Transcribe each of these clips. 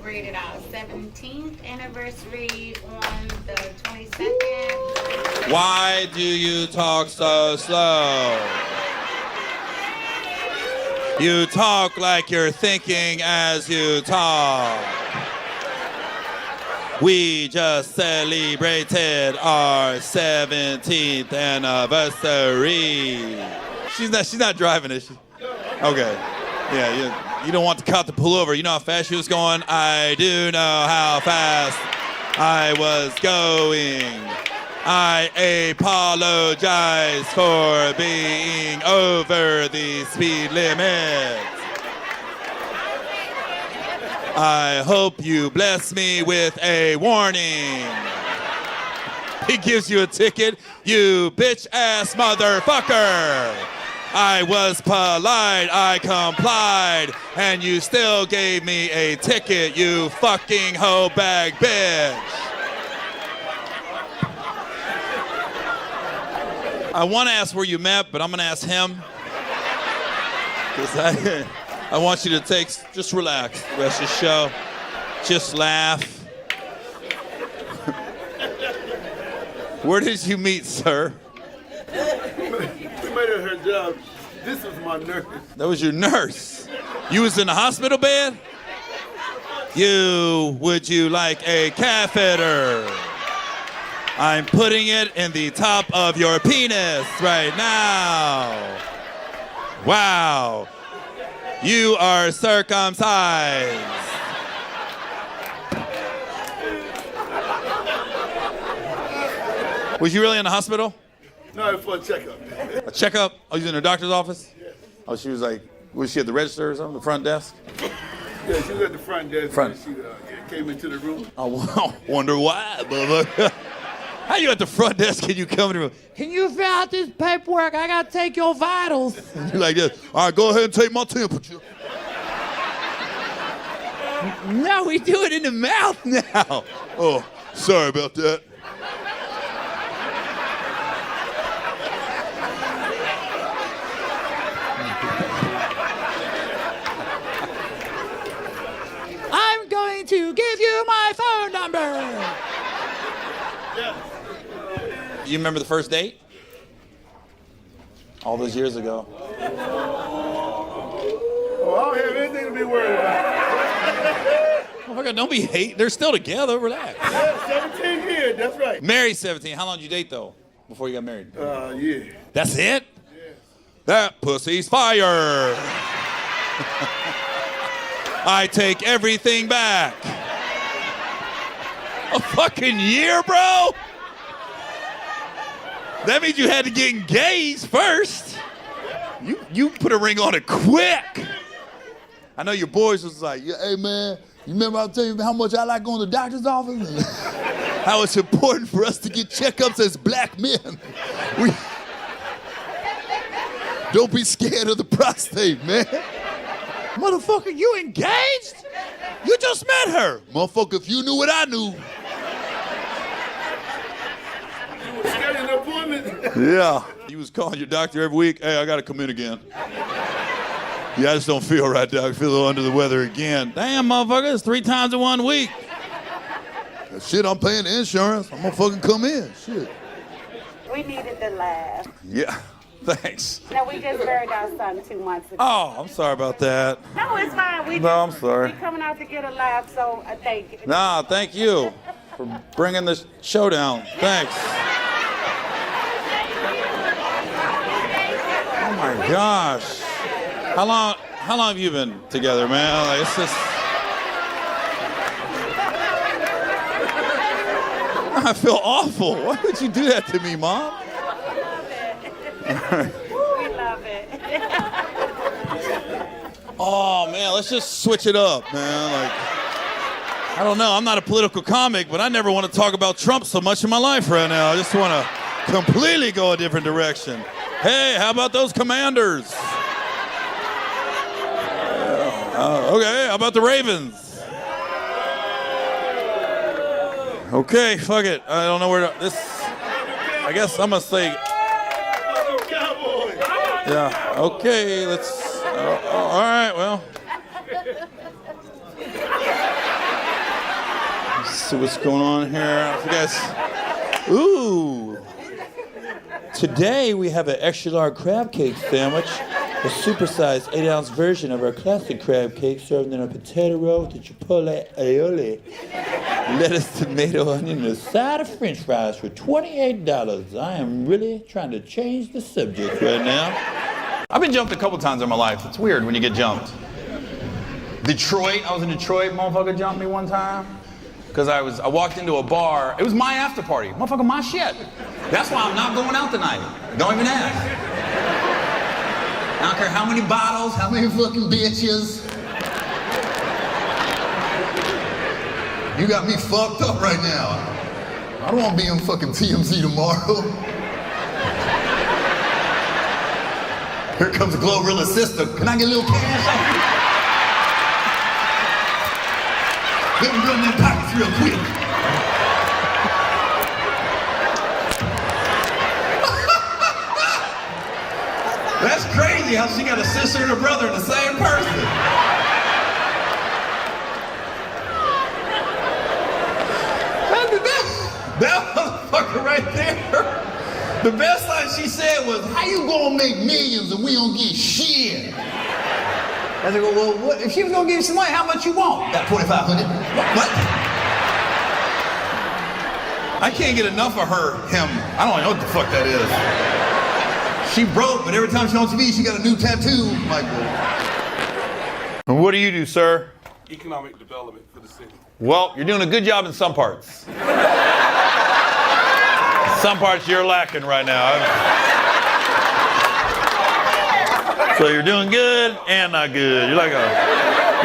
celebrated our 17th anniversary on the 22nd. Why do you talk so slow? You talk like you're thinking as you talk. We just celebrated our 17th anniversary. She's not driving, is she? Okay. Yeah, you don't want the cop to pull over. You know how fast she was going? I do know how fast I was going. I apologize for being over the speed limit. I hope you bless me with a warning. He gives you a ticket, you bitch-ass motherfucker. I was polite, I complied, and you still gave me a ticket, you fucking hoe bag bitch. I want to ask where you met, but I'm going to ask him. Because I want you to just relax the rest of the show. Just laugh. Where did you meet, sir? We met at her job. This was my nurse. That was your nurse. You was in the hospital bed? Would you like a catheter? I'm putting it in the top of your penis right now. Wow. You are circumcised. Was you really in the hospital? No, for a checkup. A checkup? Oh, you was in her doctor's office? Yes. Oh, she was like, was she at the register or something, the front desk? Yeah, she was at the front desk. Front. She came into the room. I wonder why, motherfucker. How you at the front desk and you come in the room? Can you fill out this paperwork? I gotta take your vitals. And you're like this. All right, go ahead and take my temperature. No, we do it in the mouth now. Oh, sorry about that. I'm going to give you my phone number. Yeah. You remember the first date? All those years ago. Oh, I don't have anything to be worried about. Motherfucker, don't be hate. They're still together. Relax. Yeah, 17 years, that's right. Married 17. How long did you date, though, before you got married? Yeah. That's it? Yeah. That pussy's fire. I take everything back. A fucking year, bro? That means you had to get engaged first. You put a ring on it quick. I know your boys was like, yeah, hey man, you remember I was telling you how much I like going to the doctor's office? How it's important for us to get checkups as black men. Don't be scared of the prostate, man. Motherfucker, you engaged? You just met her. Motherfucker, if you knew what I knew. Schedule an appointment. Yeah. You was calling your doctor every week. Hey, I got to come in again. Yeah, I just don't feel right, doc. I feel a little under the weather again. Damn, motherfucker, it's 3 times in 1 week. Shit, I'm paying the insurance. I'm gonna fucking come in. Shit. We needed the laugh. Yeah, thanks. No, we just buried our son 2 months ago. Oh, I'm sorry about that. No, it's fine. No, I'm sorry. We coming out to get a laugh, so thank you. Nah, thank you for bringing this show down. Thanks. Oh my gosh. How long have you been together, man? Like, it's just... I feel awful. Why would you do that to me, Mom? We love it. Oh, man, let's just switch it up, man. Like, I don't know. I'm not a political comic, but I never want to talk about Trump so much in my life right now. I just want to completely go a different direction. Hey, how about those Commanders? Okay, how about the Ravens? Okay, fuck it. I don't know where to... I guess I'm going to say... Yeah, okay, let's... all right, well... see what's going on here. You guys, ooh. Today we have an extra large crab cake sandwich, a supersized 8-ounce version of our classic crab cake served in a potato roll with a chipotle aioli, lettuce, tomato, onion, and a side of french fries for $28. I am really trying to change the subject right now. I've been jumped a couple times in my life. It's weird when you get jumped. Detroit, I was in Detroit, motherfucker jumped me one time. Because I walked into a bar, it was my after party. Motherfucker, my shit. That's why I'm not going out tonight. Don't even ask. I don't care how many bottles, how many fucking bitches. You got me fucked up right now. I don't want to be on fucking TMZ tomorrow. Here comes a Glorilla sister. Can I get a little cash off you? Let me run them pockets real quick. That's crazy how she got a sister and a brother in the same person. That motherfucker right there. The best line she said was, "How you gonna make millions and we don't get shit?" I said, well, what? If she was gonna give you some money, how much you want? Got $2,500. What? I can't get enough of him. I don't know what the fuck that is. She broke, but every time she's on TV, she got a new tattoo. Like, and what do you do, sir? Economic development for the city. Well, you're doing a good job in some parts. Some parts you're lacking right now. So you're doing good and not good. You're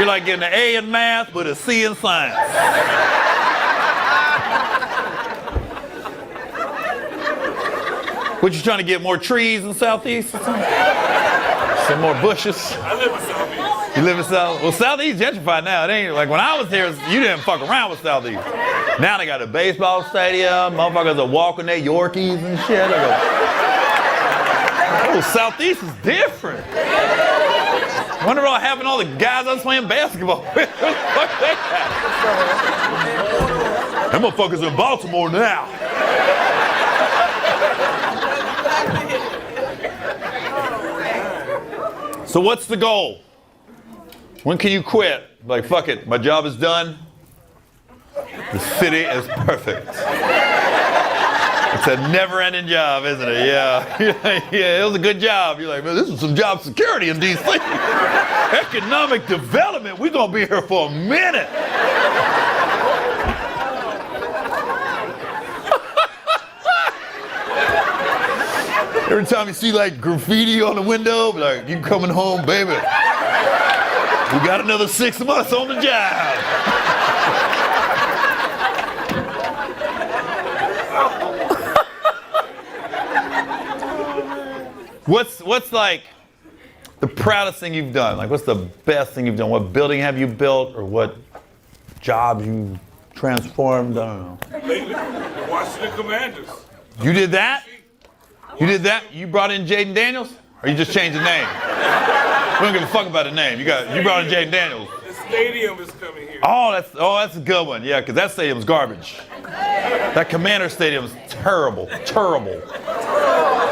like getting an A in math but a C in science. What, you trying to get more trees in Southeast? Some more bushes? I live in Southeast. You live in South? Well, Southeast gentrified now. It ain't like when I was here, you didn't fuck around with Southeast. Now they got a baseball stadium. Motherfuckers are walking their Yorkies and shit. Oh, Southeast is different. Wonder what happened to all the guys I was playing basketball with. Them motherfuckers in Baltimore now. So what's the goal? When can you quit? Like, fuck it, my job is done. The city is perfect. It's a never-ending job, isn't it? Yeah. Yeah, it was a good job. You're like, man, this is some job security in D.C. Economic development, we're going to be here for a minute. Every time you see like graffiti on the window, be like, you coming home, baby. We got another 6 months on the job. What's like the proudest thing you've done? Like, what's the best thing you've done? What building have you built, or what job you transformed? I don't know. Lately, the Washington Commanders. You did that? You did that? You brought in Jaden Daniels, or you just changed the name? We don't give a fuck about the name. You brought in Jaden Daniels. The stadium is coming here. Oh, that's a good one. Yeah, because that stadium's garbage. That Commander Stadium's terrible.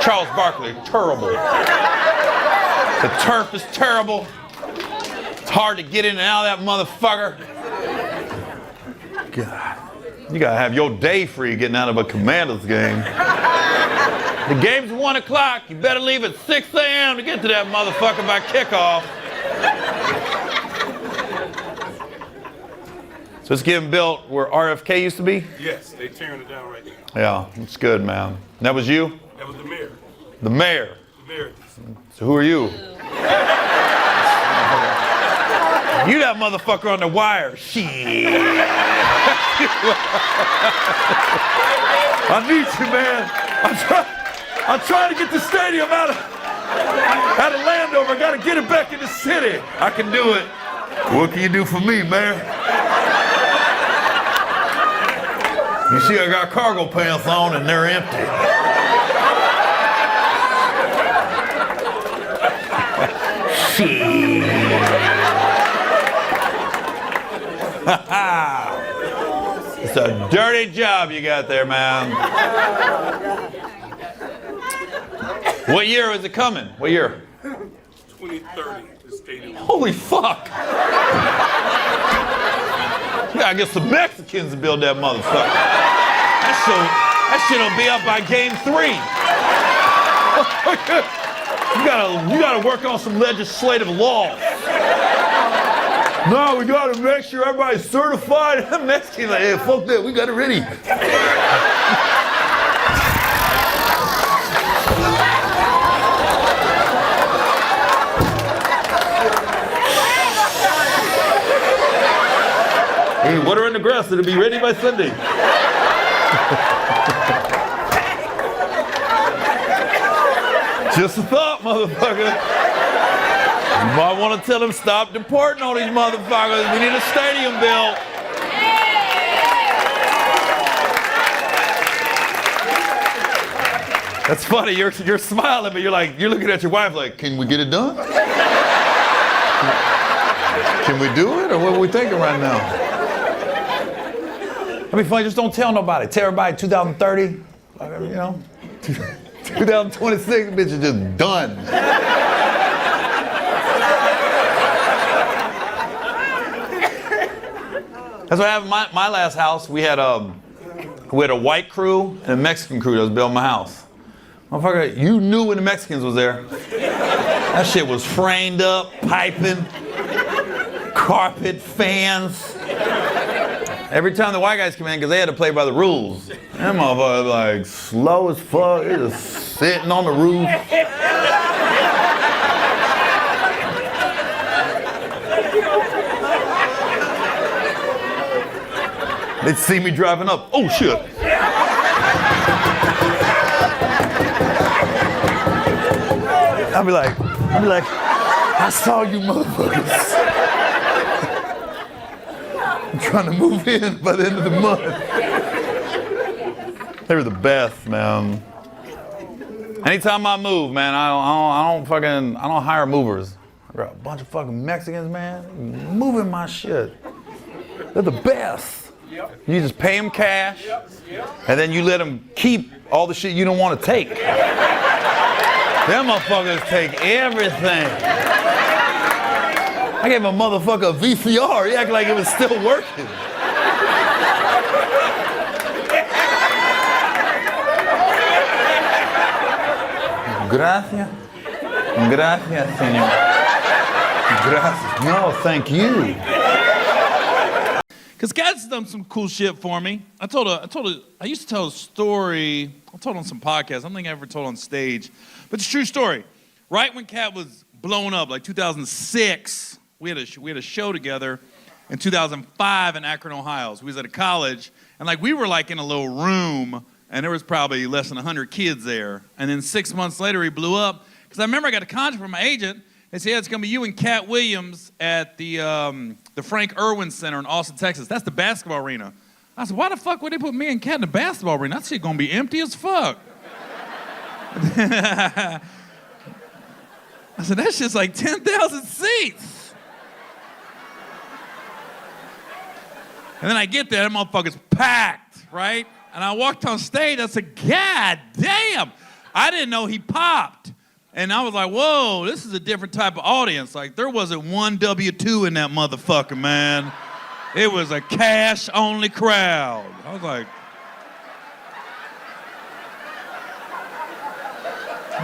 Charles Barkley, terrible. The turf is terrible. It's hard to get in and out of that motherfucker. God, you gotta have your day free getting out of a Commanders game. The game's 1 o'clock. You better leave at 6 a.m. to get to that motherfucker by kickoff. So it's getting built where RFK used to be? Yes, they're tearing it down right now. Yeah, it's good, man. And that was you? That was the mayor. The mayor? The mayor. So who are you? You that motherfucker on the wire. Shit. I need you, man. I'm trying to get the stadium out of Landover. I gotta get it back in the city. I can do it. What can you do for me, man? You see, I got cargo pants on and they're empty. Shit. It's a dirty job you got there, man. What year is it coming? What year? 2030. The stadium. Holy fuck. You gotta get some Mexicans to build that motherfucker. That shit'll be up by game 3. You gotta work on some legislative laws. No, we gotta make sure everybody's certified. Mexicans like, hey, fuck that, we got it ready. Hey, water in the grass, it'll be ready by Sunday. Just a thought, motherfucker. You might want to tell them stop deporting all these motherfuckers. We need a stadium built. That's funny. You're smiling, but you're looking at your wife like, can we get it done? Can we do it, or what are we thinking right now? I mean, funny. Just don't tell nobody. Tell everybody 2030. You know. 2026, bitch is just done. That's what happened in my last house. We had a white crew and a Mexican crew that was building my house. Motherfucker, you knew when the Mexicans was there. That shit was framed up, piping, carpet, fans. Every time the white guys come in, because they had to play by the rules. Them motherfuckers like slow as fuck. They just sitting on the roof. They'd see me driving up. Oh shit. I'd be like, I saw you motherfuckers. I'm trying to move in by the end of the month. They were the best, man. Anytime I move, man, I don't hire movers. I got a bunch of fucking Mexicans, man, moving my shit. They're the best. You just pay them cash, and then you let them keep all the shit you don't want to take. Them motherfuckers take everything. I gave a motherfucker a VCR. He acted like it was still working. Gracias. Gracias, señor. Gracias. No, thank you. Because Katt's done some cool shit for me. I used to tell a story, I told on some podcasts, I don't think I ever told on stage, but it's a true story. Right when Katt was blowing up, like 2006, we had a show together in 2005 in Akron, Ohio. So we was at a college, and like we were like in a little room, and there was probably less than 100 kids there. And then 6 months later, he blew up. Because I remember I got a contract from my agent. They said, yeah, it's going to be you and Katt Williams at the Frank Irwin Center in Austin, Texas. That's the basketball arena. I said, why the fuck would they put me and Katt in the basketball arena? That shit going to be empty as fuck. I said, that shit's like 10,000 seats. And then I get there, that motherfucker's packed, right? And I walked on stage, I said, God damn. I didn't know he popped. And I was like, whoa, this is a different type of audience. Like, there wasn't one W-2 in that motherfucker, man. It was a cash-only crowd. I was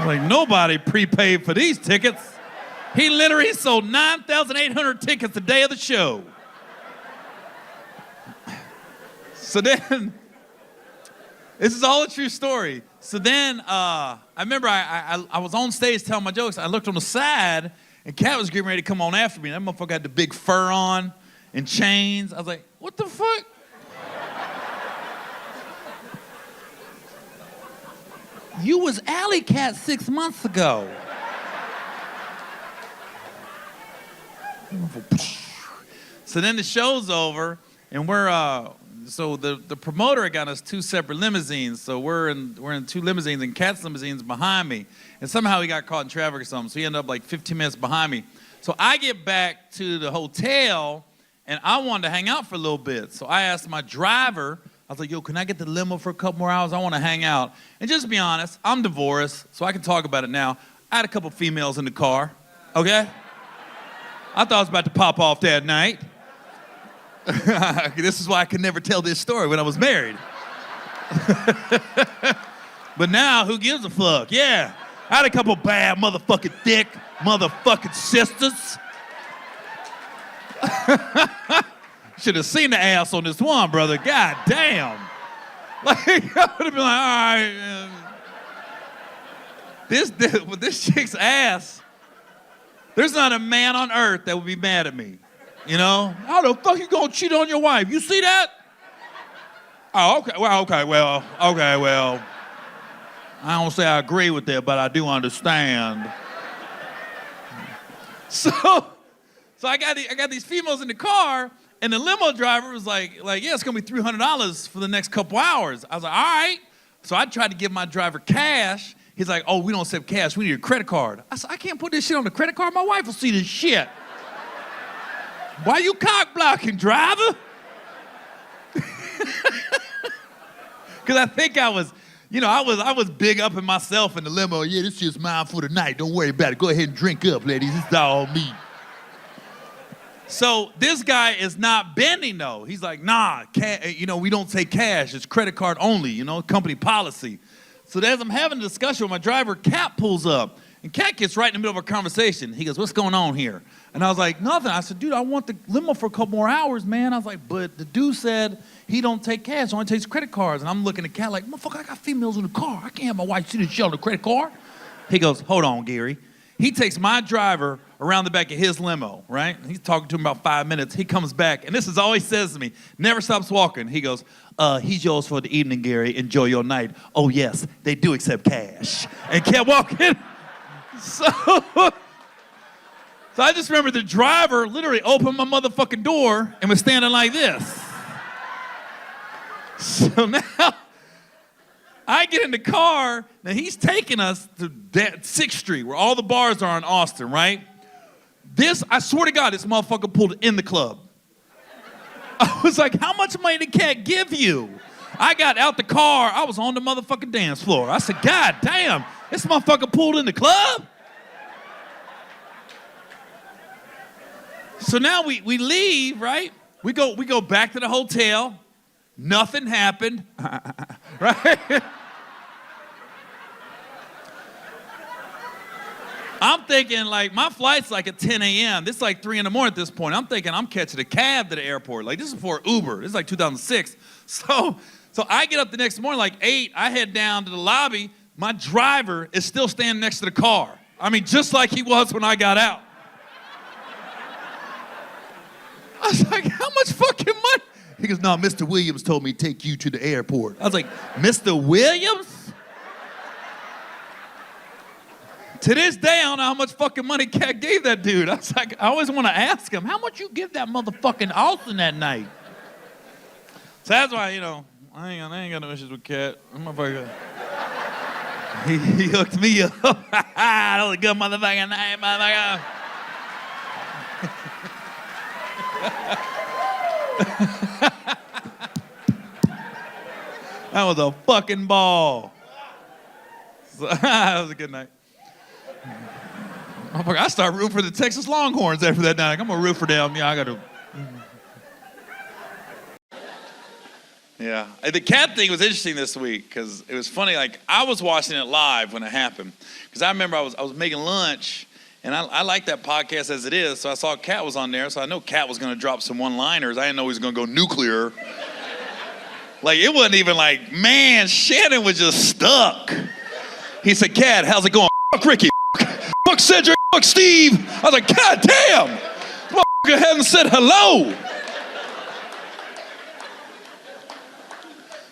like, nobody prepaid for these tickets. He literally sold 9,800 tickets the day of the show. So then, this is all a true story. So then, I remember I was on stage telling my jokes. I looked on the side, and Katt was getting ready to come on after me. That motherfucker had the big fur on and chains. I was like, what the fuck? You was Alley Cat 6 months ago. So then the show's over, and so the promoter got us 2 separate limousines. So we're in 2 limousines, and Katt's limousine's behind me. And somehow he got caught in traffic or something, so he ended up like 15 minutes behind me. So I get back to the hotel, and I wanted to hang out for a little bit. So I asked my driver, I was like, yo, can I get the limo for a couple more hours? I want to hang out. And just to be honest, I'm divorced, so I can talk about it now. I had a couple females in the car, okay? I thought I was about to pop off that night. This is why I could never tell this story when I was married. But now, who gives a fuck? Yeah. I had a couple bad motherfucking thick motherfucking sisters. Should have seen the ass on this one, brother. God damn. Like, I would have been like, all right. With this chick's ass, there's not a man on earth that would be mad at me. You know? How the fuck you gonna cheat on your wife? You see that? Oh, okay. Well. I don't say I agree with that, but I do understand. So I got these females in the car, and the limo driver was like, yeah, it's gonna be $300 for the next couple hours. I was like, all right. So I tried to give my driver cash. He's like, oh, we don't accept cash. We need a credit card. I said, I can't put this shit on the credit card. My wife will see this shit. Why you cock blocking, driver? Because I think I was big up in myself in the limo. Yeah, this shit's mine for the night. Don't worry about it. Go ahead and drink up, ladies. It's all me. So this guy is not bending, though. He's like, nah, we don't take cash. It's credit card only, company policy. So as I'm having a discussion with my driver, Katt pulls up. And Katt gets right in the middle of our conversation. He goes, what's going on here? And I was like, nothing. I said, dude, I want the limo for a couple more hours, man. I was like, but the dude said he don't take cash, only takes credit cards. And I'm looking at Katt like, motherfucker, I got females in the car. I can't have my wife see this shit on the credit card. He goes, hold on, Gary. He takes my driver around the back of his limo, right? He's talking to him about 5 minutes. He comes back, and this is all he says to me. Never stops walking. He goes, he's yours for the evening, Gary. Enjoy your night. Oh, yes, they do accept cash. And kept walking. So I just remember the driver literally opened my motherfucking door and was standing like this. So now I get in the car. Now he's taking us to 6th Street where all the bars are in Austin, right? I swear to God, this motherfucker pulled in the club. I was like, how much money did Katt give you? I got out the car. I was on the motherfucking dance floor. I said, God damn, this motherfucker pulled in the club? So now we leave, right? We go back to the hotel. Nothing happened, right? I'm thinking, like, my flight's like at 10 a.m. This is like 3 in the morning at this point. I'm thinking I'm catching a cab to the airport. Like, this is before Uber. This is like 2006. So I get up the next morning, like 8. I head down to the lobby. My driver is still standing next to the car. I mean, just like he was when I got out. I was like, how much fucking money? He goes, no, Mr. Williams told me to take you to the airport. I was like, Mr. Williams? To this day, I don't know how much fucking money Katt gave that dude. I was like, I always want to ask him, how much you give that motherfucking Austin that night? So that's why, I ain't got no issues with Katt. That motherfucker, he hooked me up. That was a good motherfucking night, motherfucker. That was a fucking ball. So, that was a good night. I started rooting for the Texas Longhorns after that night. I'm gonna root for them. Yeah, I gotta. Yeah, the Katt thing was interesting this week because it was funny. Like, I was watching it live when it happened because I remember I was making lunch. And I like that podcast as it is, so I saw Katt was on there, so I know Katt was going to drop some one-liners. I didn't know he was going to go nuclear. Like, it wasn't even like, man, Shannon was just stuck. He said, Katt, how's it going? Fuck Ricky. Fuck Cedric. Fuck Steve. I was like, God damn. This motherfucker hadn't said hello.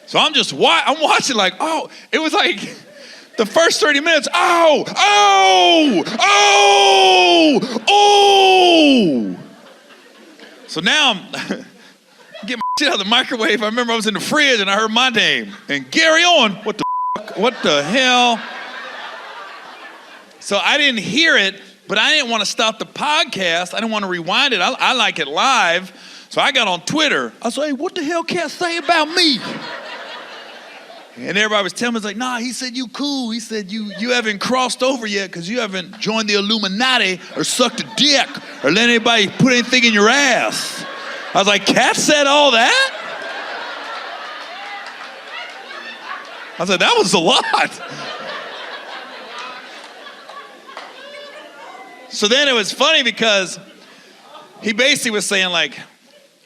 So I'm watching like, oh, it was like... The first 30 minutes, oh! So now I'm getting my shit out of the microwave. I remember I was in the fridge and I heard my name. And Gary Owen, what the fuck? What the hell? So I didn't hear it, but I didn't want to stop the podcast. I didn't want to rewind it. I like it live. So I got on Twitter. I was like, hey, what the hell Katt say about me? And everybody was telling me, like, nah, he said you cool. He said you haven't crossed over yet because you haven't joined the Illuminati or sucked a dick or let anybody put anything in your ass. I was like, Katt said all that? I said, that was a lot. So then it was funny because he basically was saying, like,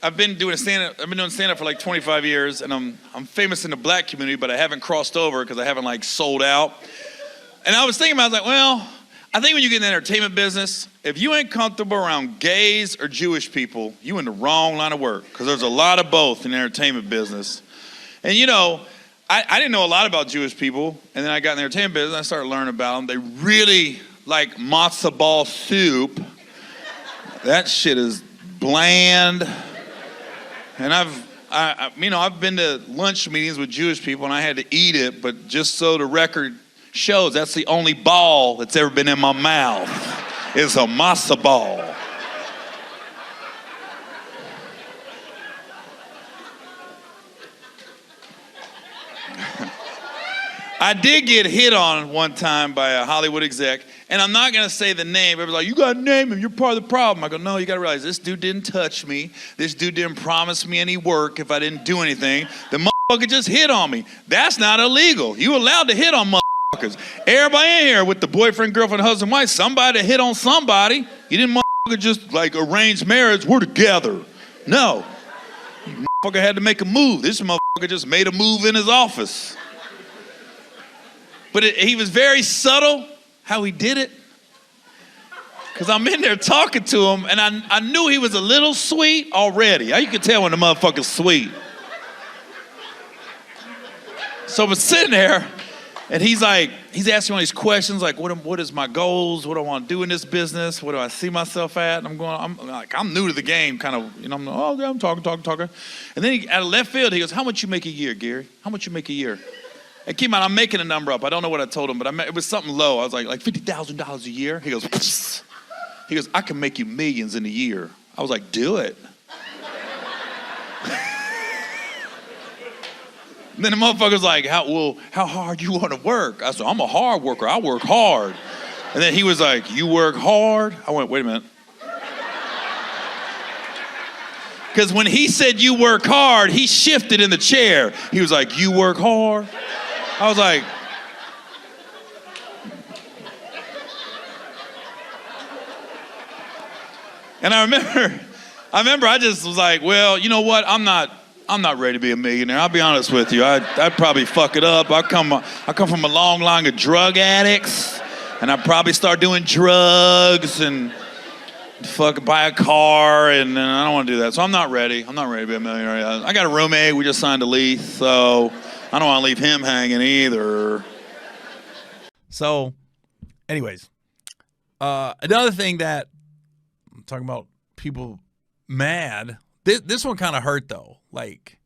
I've been doing stand-up for like 25 years, and I'm famous in the black community, but I haven't crossed over because I haven't like sold out. And I was thinking about, I was like, well, I think when you get in the entertainment business, if you ain't comfortable around gays or Jewish people, you in the wrong line of work, because there's a lot of both in the entertainment business. And you know, I didn't know a lot about Jewish people, and then I got in the entertainment business, and I started learning about them. They really like matzo ball soup. That shit is bland. And I've been to lunch meetings with Jewish people, and I had to eat it, but just so the record shows, that's the only ball that's ever been in my mouth. It's a matzo ball. I did get hit on one time by a Hollywood exec, and I'm not going to say the name. Everybody's like, you got to name him. You're part of the problem. I go, no, you got to realize this dude didn't touch me. This dude didn't promise me any work if I didn't do anything. The motherfucker just hit on me. That's not illegal. You allowed to hit on motherfuckers. Everybody in here with the boyfriend, girlfriend, husband, wife, somebody hit on somebody. You didn't motherfucker just like arrange marriage. We're together. No. You motherfucker had to make a move. This motherfucker just made a move in his office. But he was very subtle how he did it. Because I'm in there talking to him, and I knew he was a little sweet already. You can tell when the motherfucker's sweet. So I was sitting there, and he's asking all these questions, like, what is my goals? What do I want to do in this business? What do I see myself at? And I'm new to the game, kind of, I'm talking. And then out of left field, he goes, how much you make a year, Gary? How much you make a year? And keep in mind, I'm making a number up. I don't know what I told him, but it was something low. I was like $50,000 a year. He goes, psst. He goes, I can make you millions in a year. I was like, do it. And then the motherfucker's like, how hard you want to work? I said, I'm a hard worker. I work hard. And then he was like, you work hard? I went, wait a minute. Because when he said you work hard, he shifted in the chair. He was like, you work hard? I was like, and I remember I just was like, well, you know what? I'm not ready to be a millionaire. I'll be honest with you. I'd probably fuck it up. I come from a long line of drug addicts, and I'd probably start doing drugs and buy a car, and I don't want to do that. So I'm not ready. I'm not ready to be a millionaire. I got a roommate. We just signed a lease, so I don't want to leave him hanging either. So, anyways, another thing that I'm talking about people mad. This one kind of hurt though. Like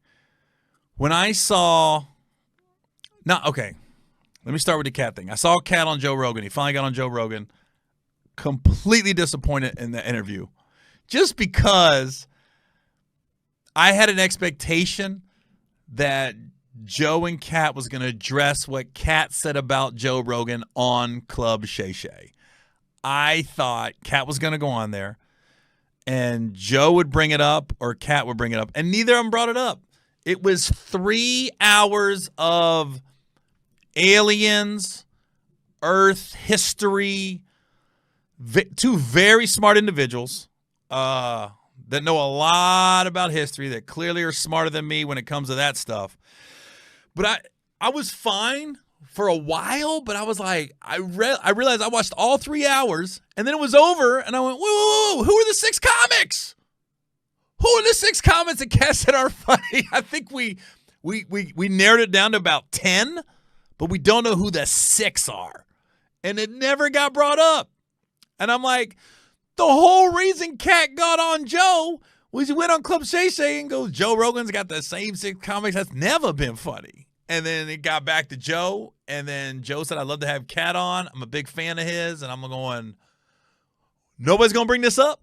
when I saw. Okay. Let me start with the Katt thing. I saw Katt on Joe Rogan. He finally got on Joe Rogan. Completely disappointed in the interview, just because I had an expectation that Joe and Katt was going to address what Katt said about Joe Rogan on Club Shay Shay. I thought Katt was going to go on there and Joe would bring it up or Katt would bring it up, and neither of them brought it up. It was 3 hours of aliens, Earth, history, two very smart individuals that know a lot about history, that clearly are smarter than me when it comes to that stuff. But I was fine for a while, but I was like, I realized I watched all 3 hours, and then it was over, and I went, whoa, who are the 6 comics? Who are the 6 comics that Katt said are funny? I think we narrowed it down to about 10, but we don't know who the 6 are. And it never got brought up. And I'm like, the whole reason Katt got on Joe was he went on Club Shay Shay and goes, Joe Rogan's got the same 6 comics. That's never been funny. And then it got back to Joe. And then Joe said, I'd love to have Katt on. I'm a big fan of his. And I'm going, nobody's going to bring this up?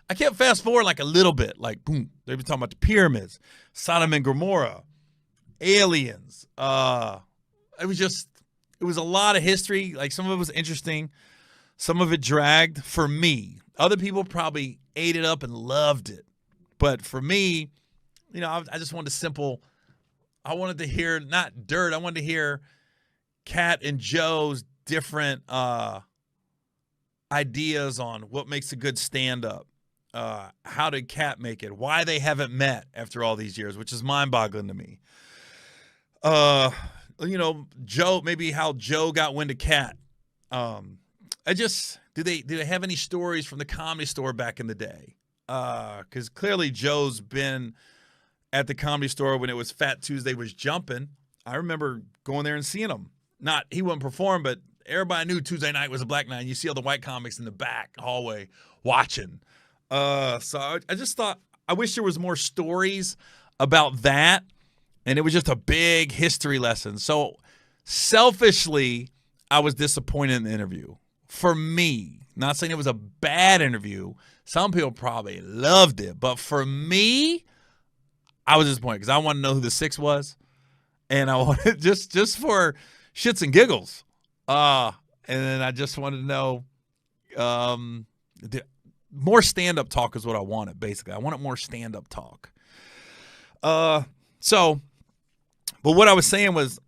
I kept fast forward like a little bit, like boom, they were talking about the pyramids, Sodom and Gomorrah, aliens. It was a lot of history. Like some of it was interesting, some of it dragged for me. Other people probably ate it up and loved it, but for me, you know, I just wanted I wanted to hear not dirt. I wanted to hear Katt and Joe's different ideas on what makes a good stand-up. How did Katt make it? Why they haven't met after all these years, which is mind-boggling to me. You know, Joe, maybe how Joe got wind of Katt. Do they have any stories from the Comedy Store back in the day? Because clearly Joe's been at the Comedy Store when it was Fat Tuesday was jumping. I remember going there and seeing him. Not he wouldn't perform, but everybody knew Tuesday night was a black night. And you see all the white comics in the back hallway watching. So I just thought I wish there was more stories about that, and it was just a big history lesson. So selfishly, I was disappointed in the interview. For me, not saying it was a bad interview. Some people probably loved it, but for me, I was disappointed because I wanted to know who the six was, and I wanted just for shits and giggles. And then I just wanted to know more stand-up talk is what I wanted, basically. I wanted more stand-up talk. But what I was saying was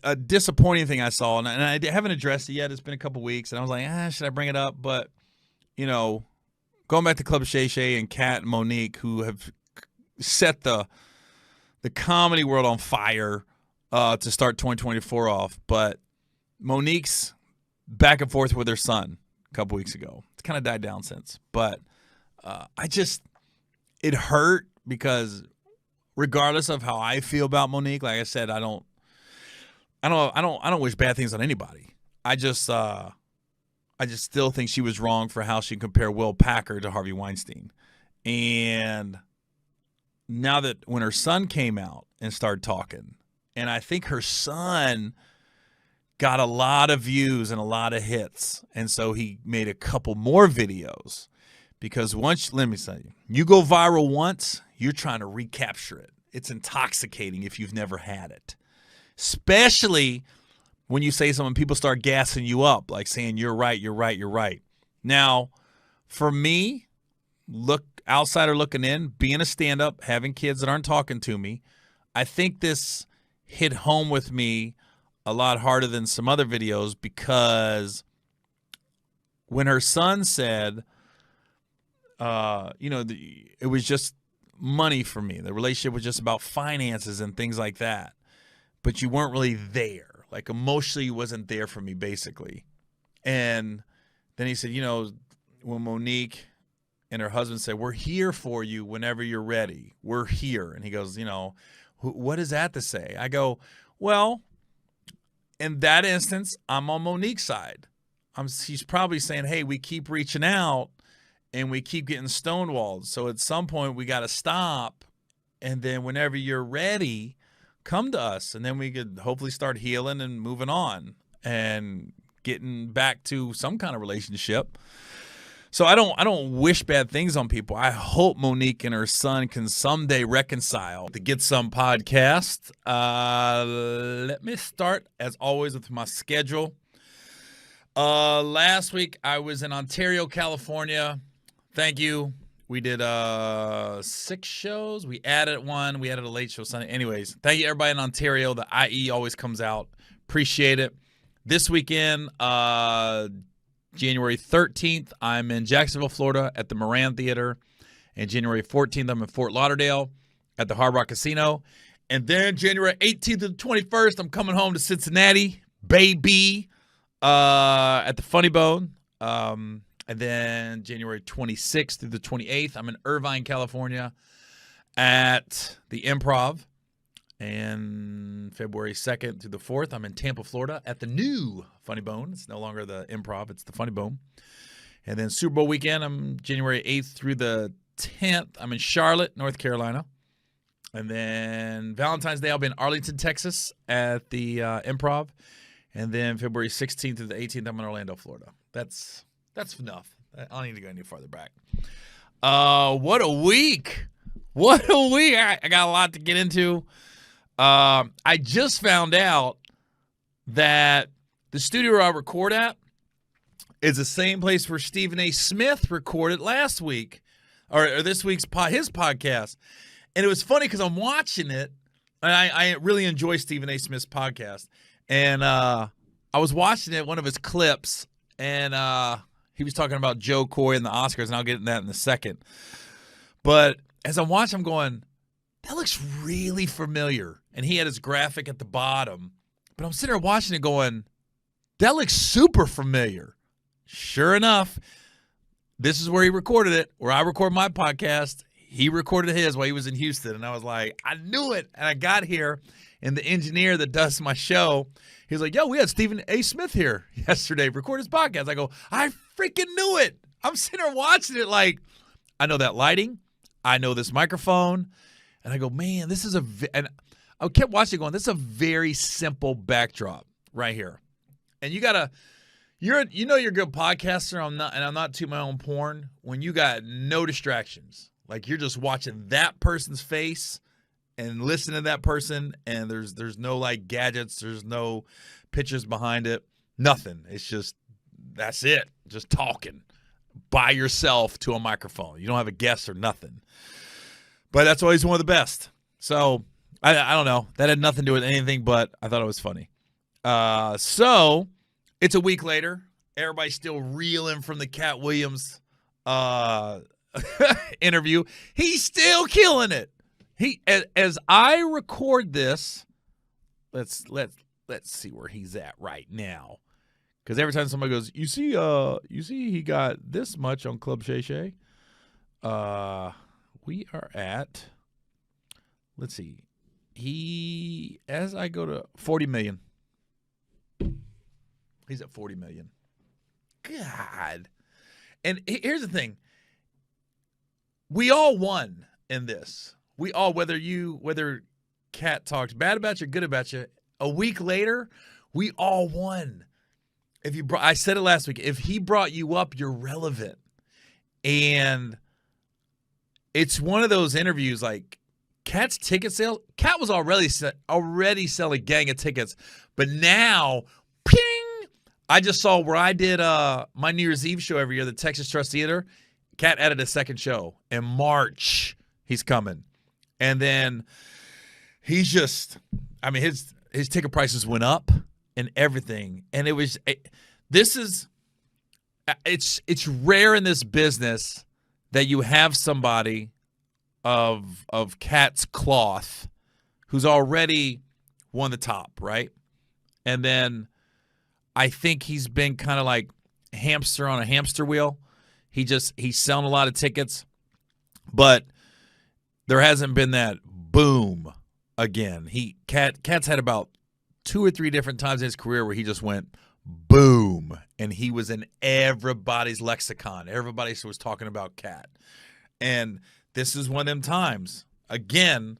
a disappointing thing I saw, and I haven't addressed it yet. It's been a couple weeks, and I was like, should I bring it up? But, you know, going back to Club Shay Shay and Katt and Monique, who have set the comedy world on fire to start 2024 off. But Monique's back and forth with her son a couple weeks ago. It's kind of died down since. But it hurt because regardless of how I feel about Monique, like I said, I don't wish bad things on anybody. I just still think she was wrong for how she compared Will Packer to Harvey Weinstein. And now that when her son came out and started talking, and I think her son got a lot of views and a lot of hits, and so he made a couple more videos because let me tell you, you go viral once, you're trying to recapture it. It's intoxicating if you've never had it, especially when you say something, people start gassing you up, like saying, you're right, you're right, you're right. Now, for me, outsider looking in, being a stand-up, having kids that aren't talking to me, I think this hit home with me a lot harder than some other videos because when her son said, it was just money for me. The relationship was just about finances and things like that. But you weren't really there. Like emotionally, you wasn't there for me, basically. And then he said, when Monique and her husband said, we're here for you whenever you're ready. We're here. And he goes, what is that to say? I go, well, in that instance, I'm on Monique's side. He's probably saying, hey, we keep reaching out and we keep getting stonewalled. So at some point, we got to stop. And then whenever you're ready, come to us. And then we could hopefully start healing and moving on and getting back to some kind of relationship. So I don't wish bad things on people. I hope Monique and her son can someday reconcile to get some podcast. Let me start, as always, with my schedule. Last week, I was in Ontario, California. Thank you. We did 6 shows. We added one. We added a late show Sunday. Anyways, thank you, everybody in Ontario. The IE always comes out. Appreciate it. This weekend, January 13th, I'm in Jacksonville, Florida at the Moran Theater. And January 14th, I'm in Fort Lauderdale at the Hard Rock Casino. And then January 18th to the 21st, I'm coming home to Cincinnati, baby, at the Funny Bone. And then January 26th through the 28th, I'm in Irvine, California at the Improv. And February 2nd through the 4th, I'm in Tampa, Florida at the new Funny Bone. It's no longer the Improv, it's the Funny Bone. And then Super Bowl weekend, I'm January 8th through the 10th. I'm in Charlotte, North Carolina. And then Valentine's Day, I'll be in Arlington, Texas at the Improv. And then February 16th through the 18th, I'm in Orlando, Florida. That's enough. I don't need to go any farther back. What a week. What a week. I got a lot to get into. I just found out that the studio I record at is the same place where Stephen A. Smith recorded last week, or this week's his podcast. And it was funny because I'm watching it, and I really enjoy Stephen A. Smith's podcast. And I was watching it, one of his clips, and he was talking about Joe Coy and the Oscars, and I'll get into that in a second. But as I'm watching, I'm going, that looks really familiar. And he had his graphic at the bottom. But I'm sitting there watching it going, that looks super familiar. Sure enough, this is where he recorded it, where I record my podcast. He recorded his while he was in Houston. And I was like, I knew it. And I got here, and the engineer that does my show, he was like, yo, we had Stephen A. Smith here yesterday, record his podcast. I go, I freaking knew it. I'm sitting there watching it like, I know that lighting. I know this microphone. And I go, man, this is and I kept watching going, this is a very simple backdrop right here. And you're a good podcaster. I'm not to my own porn when you got no distractions. Like you're just watching that person's face and listening to that person, and there's no like gadgets, there's no pictures behind it, nothing. It's just that's it. Just talking by yourself to a microphone. You don't have a guest or nothing. But that's always one of the best. So I don't know. That had nothing to do with anything, but I thought it was funny. So it's a week later. Everybody's still reeling from the Katt Williams interview. He's still killing it. As I record this, let's see where he's at right now. Because every time somebody goes, you see he got this much on Club Shay Shay. We are at, let's see. As I go to 40 million. He's at 40 million. God. And here's the thing. We all won in this. We all, whether Katt talks bad about you, good about you, a week later, we all won. I said it last week. If he brought you up, you're relevant. And it's one of those interviews like Katt's ticket sales. Katt was already selling a gang of tickets, but now, ping! I just saw where I did my New Year's Eve show every year, the Texas Trust Theater. Katt added a second show in March. He's coming, and then he's just. I mean, his ticket prices went up and everything, and it's rare in this business that you have somebody of Katt's cloth who's already won the top, right? And then I think he's been kind of like hamster on a hamster wheel. He's selling a lot of tickets, but there hasn't been that boom again. Katt's had about 2 or 3 different times in his career where he just went boom, and he was in everybody's lexicon. Everybody was talking about Katt. And this is one of them times. Again,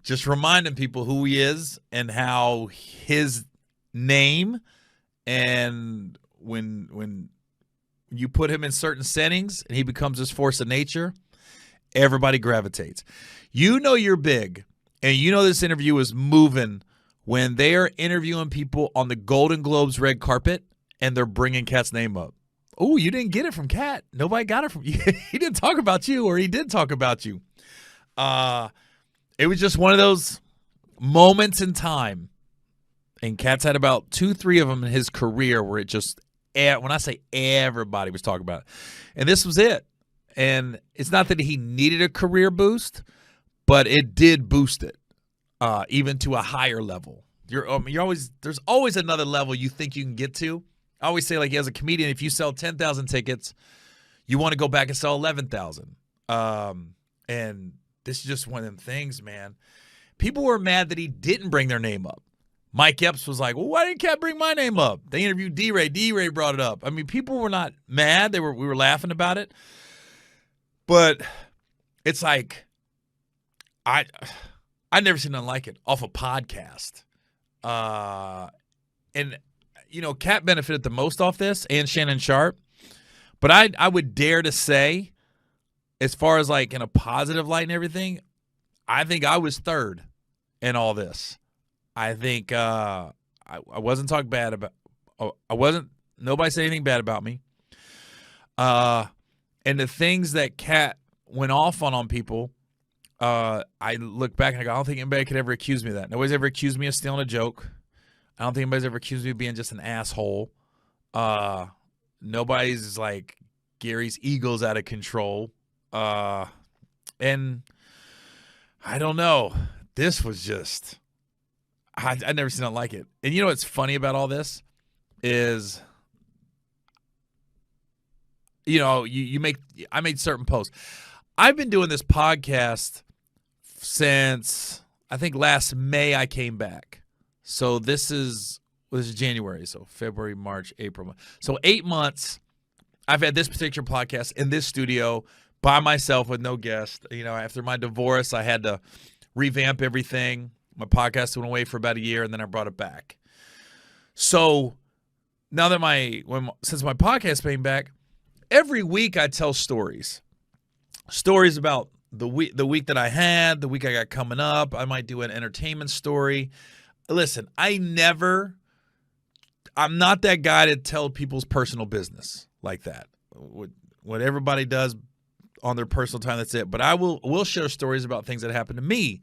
just reminding people who he is and how his name, and when you put him in certain settings and he becomes this force of nature, everybody gravitates. You know you're big, and you know this interview is moving when they are interviewing people on the Golden Globes red carpet and they're bringing Katt's name up. Oh, you didn't get it from Katt. Nobody got it from you. He didn't talk about you, or he did talk about you. It was just one of those moments in time. And Katt's had about 2-3 of them in his career where it just, when I say everybody was talking about it. And this was it. And it's not that he needed a career boost, but it did boost it, even to a higher level. There's always another level you think you can get to. I always say, like, as a comedian, if you sell 10,000 tickets, you want to go back and sell 11,000. And this is just one of them things, man. People were mad that he didn't bring their name up. Mike Epps was like, well, why didn't Katt bring my name up? They interviewed D-Ray. D-Ray brought it up. I mean, people were not mad. We were laughing about it. But it's like, I never seen nothing like it off a podcast. And, you know, Katt benefited the most off this, and Shannon Sharpe. But I would dare to say, as far as like in a positive light and everything, I think I was third in all this. I think I wasn't talked bad about. Nobody said anything bad about me. And the things that Katt went off on people, I look back and I go, I don't think anybody could ever accuse me of that. Nobody's ever accused me of stealing a joke. I don't think anybody's ever accused me of being just an asshole. Nobody's like Gary's ego's out of control. And I don't know. This was just, I've never seen it like it. And you know what's funny about all this is, you know, I made certain posts. I've been doing this podcast since I think last May I came back. So this is January. So February, March, April. So 8 months I've had this particular podcast in this studio by myself with no guest. You know, after my divorce, I had to revamp everything. My podcast went away for about a year and then I brought it back. So now that since my podcast came back, every week I tell stories about the week that I had, the week I got coming up. I might do an entertainment story. Listen, I'm not that guy to tell people's personal business like that. What everybody does on their personal time, that's it. But we'll share stories about things that happened to me.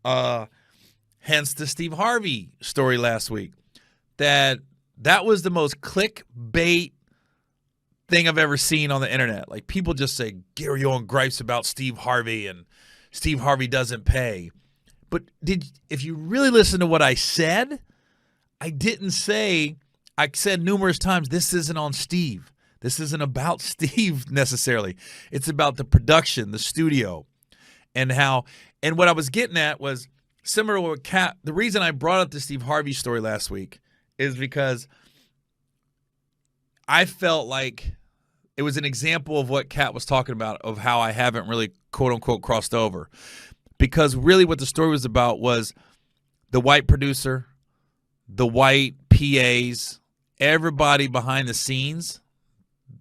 Hence the Steve Harvey story last week. That was the most clickbait thing I've ever seen on the internet. Like, people just say Gary Owen gripes about Steve Harvey and Steve Harvey doesn't pay. But if you really listen to what I said, I said numerous times, this isn't on Steve. This isn't about Steve necessarily. It's about the production, the studio, and what I was getting at was similar to what Katt. The reason I brought up the Steve Harvey story last week is because I felt like it was an example of what Katt was talking about, of how I haven't really, quote unquote, crossed over. Because really what the story was about was the white producer, the white PAs, everybody behind the scenes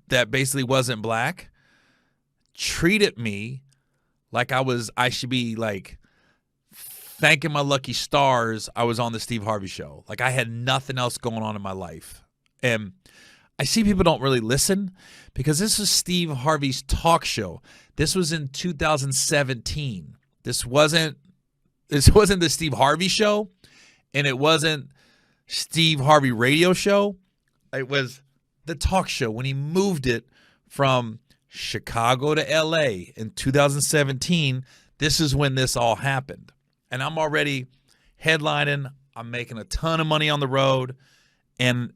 that basically wasn't black treated me like I should be like thanking my lucky stars I was on the Steve Harvey show. Like I had nothing else going on in my life. And I see people don't really listen because this is Steve Harvey's talk show. This was in 2017. This wasn't the Steve Harvey show, and it wasn't Steve Harvey radio show. It was the talk show when he moved it from Chicago to LA in 2017. This is when this all happened. And I'm already headlining. I'm making a ton of money on the road. And,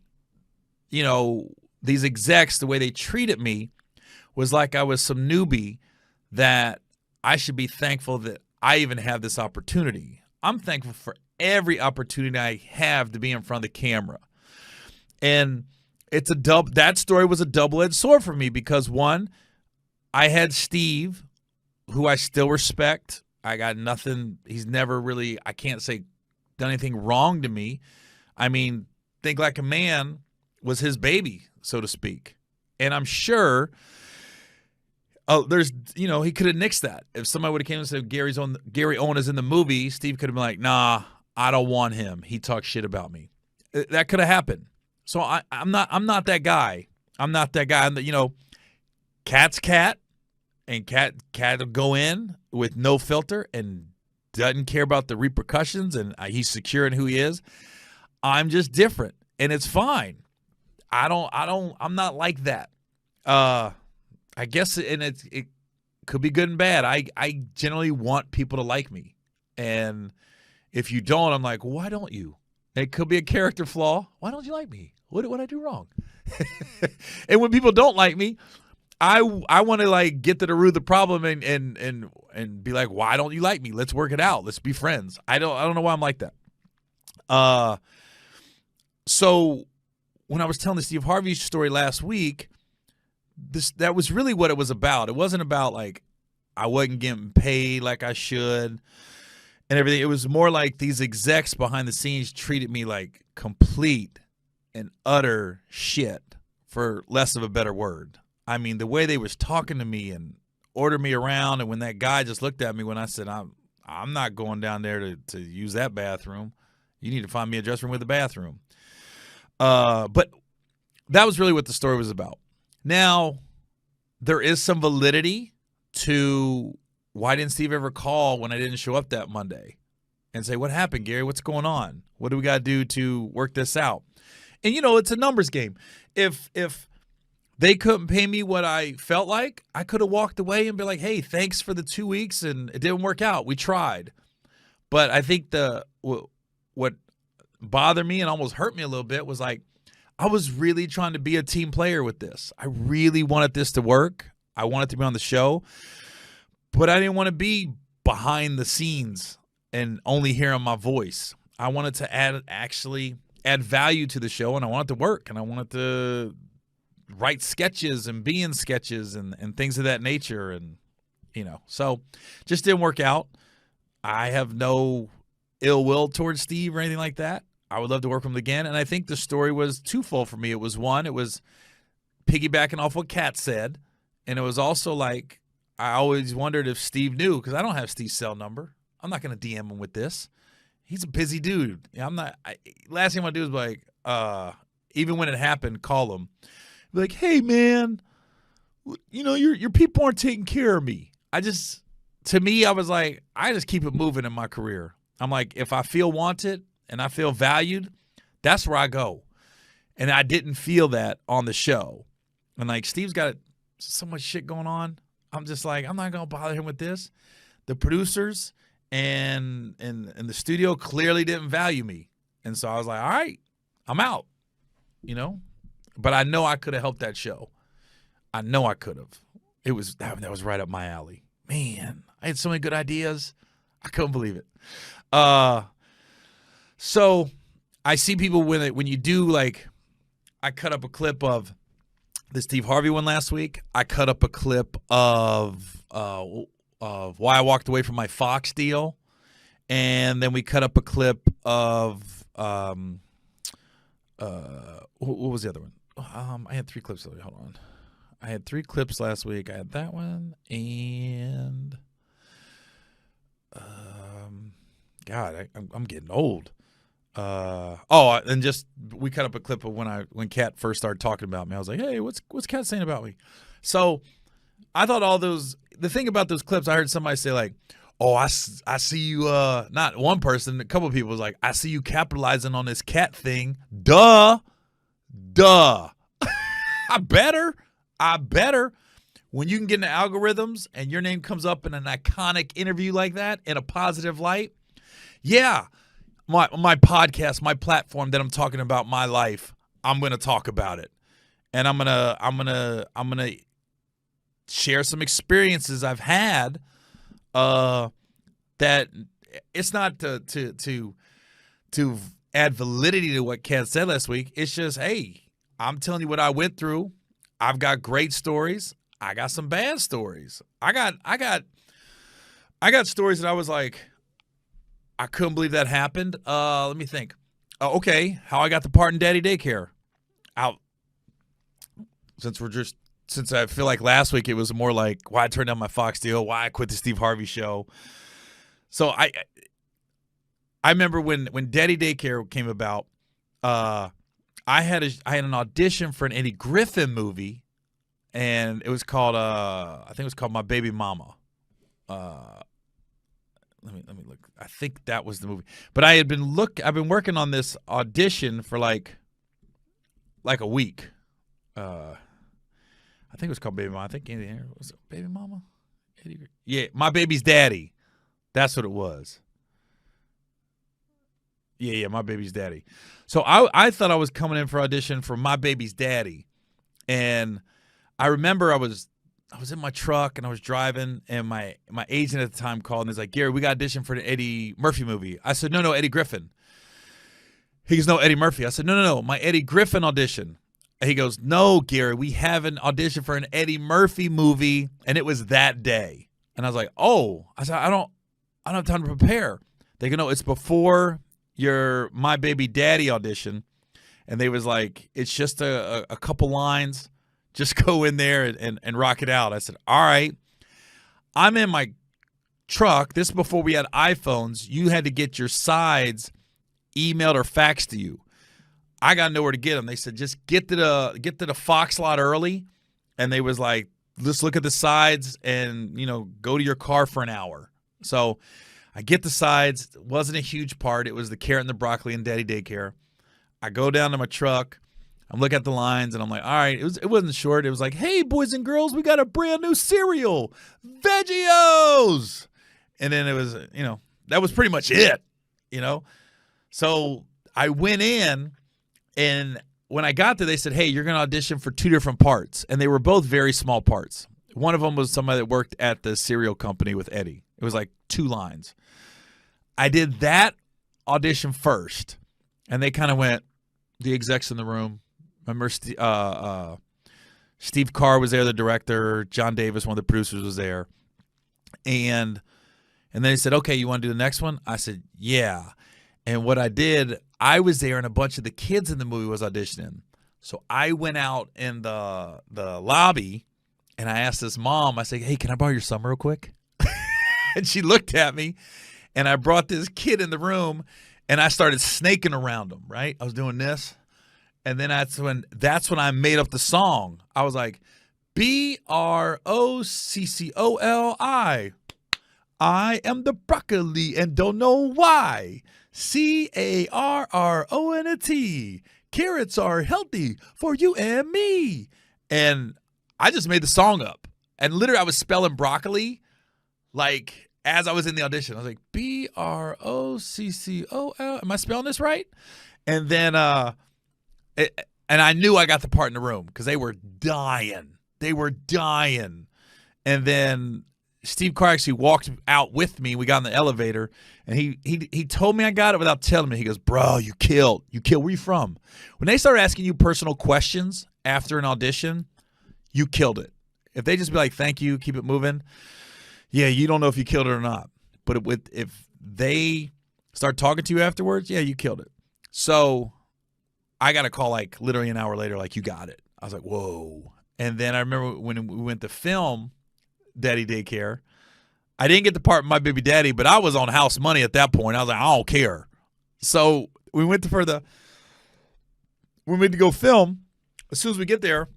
you know, these execs, the way they treated me was like I was some newbie that I should be thankful that I even have this opportunity. I'm thankful for every opportunity I have to be in front of the camera. And that story was a double-edged sword for me because, one, I had Steve, who I still respect. I got nothing. He's never really, I can't say, done anything wrong to me. I mean, Think Like a Man was his baby, so to speak. And I'm sure he could have nixed that. If somebody would have came and said Gary Owen is in the movie, Steve could have been like, nah, I don't want him. He talks shit about me. That could have happened. So I'm not that guy. I'm not that guy. Katt's Katt, and Katt will go in with no filter and doesn't care about the repercussions, and he's secure in who he is. I'm just different, and it's fine. I'm not like that. I guess, and it could be good and bad. I generally want people to like me, and if you don't, I'm like, why don't you? It could be a character flaw. Why don't you like me? What did I do wrong? And when people don't like me, I want to like get to the root of the problem and be like, why don't you like me? Let's work it out. Let's be friends. I don't know why I'm like that. So when I was telling the Steve Harvey story last week, that was really what it was about. It wasn't about like I wasn't getting paid like I should and everything. It was more like these execs behind the scenes treated me like complete and utter shit, for less of a better word. I mean, the way they was talking to me and ordered me around, and when that guy just looked at me when I said, I'm not going down there to use that bathroom. You need to find me a dressing room with a bathroom. But that was really what the story was about. Now, there is some validity to why didn't Steve ever call when I didn't show up that Monday and say, what happened, Gary? What's going on? What do we got to do to work this out? And, it's a numbers game. If they couldn't pay me what I felt like, I could have walked away and be like, hey, thanks for the 2 weeks, and it didn't work out. We tried. But I think what bothered me and almost hurt me a little bit was like, I was really trying to be a team player with this. I really wanted this to work. I wanted to be on the show. But I didn't want to be behind the scenes and only hearing my voice. I wanted to add value to the show, and I wanted to work, and I wanted to write sketches and be in sketches and things of that nature. And, so just didn't work out. I have no ill will towards Steve or anything like that. I would love to work with him again. And I think the story was twofold for me. It was one, it was piggybacking off what Katt said. And it was also like, I always wondered if Steve knew, because I don't have Steve's cell number. I'm not going to DM him with this. He's a busy dude. Last thing I'm going to do is like, even when it happened, call him. Be like, hey, man, your people aren't taking care of me. To me, I was like, I just keep it moving in my career. I'm like, if I feel wanted and I feel valued, that's where I go. And I didn't feel that on the show. And like, Steve's got so much shit going on. I'm just like, I'm not going to bother him with this. The producers and the studio clearly didn't value me. And so I was like, all right, I'm out, But I know I could have helped that show. I know I could have. That was right up my alley. Man, I had so many good ideas. I couldn't believe it. So I see people when you do, like, I cut up a clip of the Steve Harvey one last week. I cut up a clip of why I walked away from my Fox deal. And then we cut up a clip of what was the other one? I had 3 clips. Hold on. I had 3 clips last week. I had that one and God, I'm getting old. And just we cut up a clip of when Katt first started talking about me. I was like, hey, what's Katt saying about me? So I thought the thing about those clips, I heard somebody say like, oh, I see you, not one person, a couple of people was like, I see you capitalizing on this Katt thing. Duh. I better. When you can get in the algorithms and your name comes up in an iconic interview like that in a positive light, yeah, my podcast, my platform that I'm talking about my life, I'm going to talk about it. And I'm going to share some experiences I've had that it's not to add validity to what Katt said last week. It's just, hey, I'm telling you what I went through. I've got great stories. I got some bad stories. I got stories that I was like, I couldn't believe that happened. Let me think. Okay, how I got the part in Daddy Daycare. Out. Since I feel like last week it was more like why I turned down my Fox deal, why I quit the Steve Harvey show. So I remember when Daddy Daycare came about, I had an audition for an Eddie Griffin movie, and it was called I think it was called My Baby Mama. Let me look. I think that was the movie. But I've been working on this audition for like a week. I think it was called Baby Mama. I think was it Baby Mama? Yeah, My Baby's Daddy. That's what it was. Yeah, My Baby's Daddy. So I thought I was coming in for audition for My Baby's Daddy, and I remember I was in my truck and I was driving, and my agent at the time called and he's like, Gary, we got audition for the Eddie Murphy movie. I said, no, Eddie Griffin. He goes, no, Eddie Murphy. I said, no, my Eddie Griffin audition. And he goes, no, Gary, we have an audition for an Eddie Murphy movie, and it was that day. And I was like, oh. I said, I don't have time to prepare. They go, no, it's before your My Baby Daddy audition. And they was like, it's just a couple lines. Just go in there and rock it out. I said, all right. I'm in my truck. This is before we had iPhones. You had to get your sides emailed or faxed to you. I got nowhere to get them. They said, just get to the Fox lot early. And they was like, let's look at the sides and, go to your car for an hour. So I get the sides. It wasn't a huge part. It was the carrot and the broccoli and Daddy Daycare. I go down to my truck. I'm looking at the lines, and I'm like, all right. It wasn't short. It was like, hey, boys and girls, we got a brand new cereal, Veggios. And then it was, that was pretty much it, So I went in, and when I got there, they said, hey, you're going to audition for 2 different parts. And they were both very small parts. One of them was somebody that worked at the cereal company with Eddie. It was like 2 lines. I did that audition first, and they kind of went, the execs in the room. Remember, Steve Carr was there, the director. John Davis, one of the producers, was there. And then they said, okay, you want to do the next one? I said, yeah. And what I did, I was there, and a bunch of the kids in the movie was auditioning. So I went out in the lobby, and I asked this mom, I said, hey, can I borrow your son real quick? And she looked at me, and I brought this kid in the room, and I started snaking around him, right? I was doing this. And then that's when I made up the song. I was like, BROCCOLI. I am the broccoli and don't know why. CARRONT. Carrots are healthy for you and me. And I just made the song up. And literally I was spelling broccoli like as I was in the audition. I was like, BROCCOL. Am I spelling this right? And then and I knew I got the part in the room because they were dying. They were dying. And then Steve Carr actually walked out with me. We got in the elevator, and he told me I got it without telling me. He goes, bro, you killed. You killed. Where you from? When they start asking you personal questions after an audition, you killed it. If they just be like, thank you, keep it moving, yeah, you don't know if you killed it or not. But if they start talking to you afterwards, yeah, you killed it. So I got a call like literally an hour later, like, you got it. I was like, whoa. And then I remember when we went to film Daddy Daycare, I didn't get the part of My Baby Daddy, but I was on house money at that point. I was like, I don't care. So we went to go film. As soon as we get there,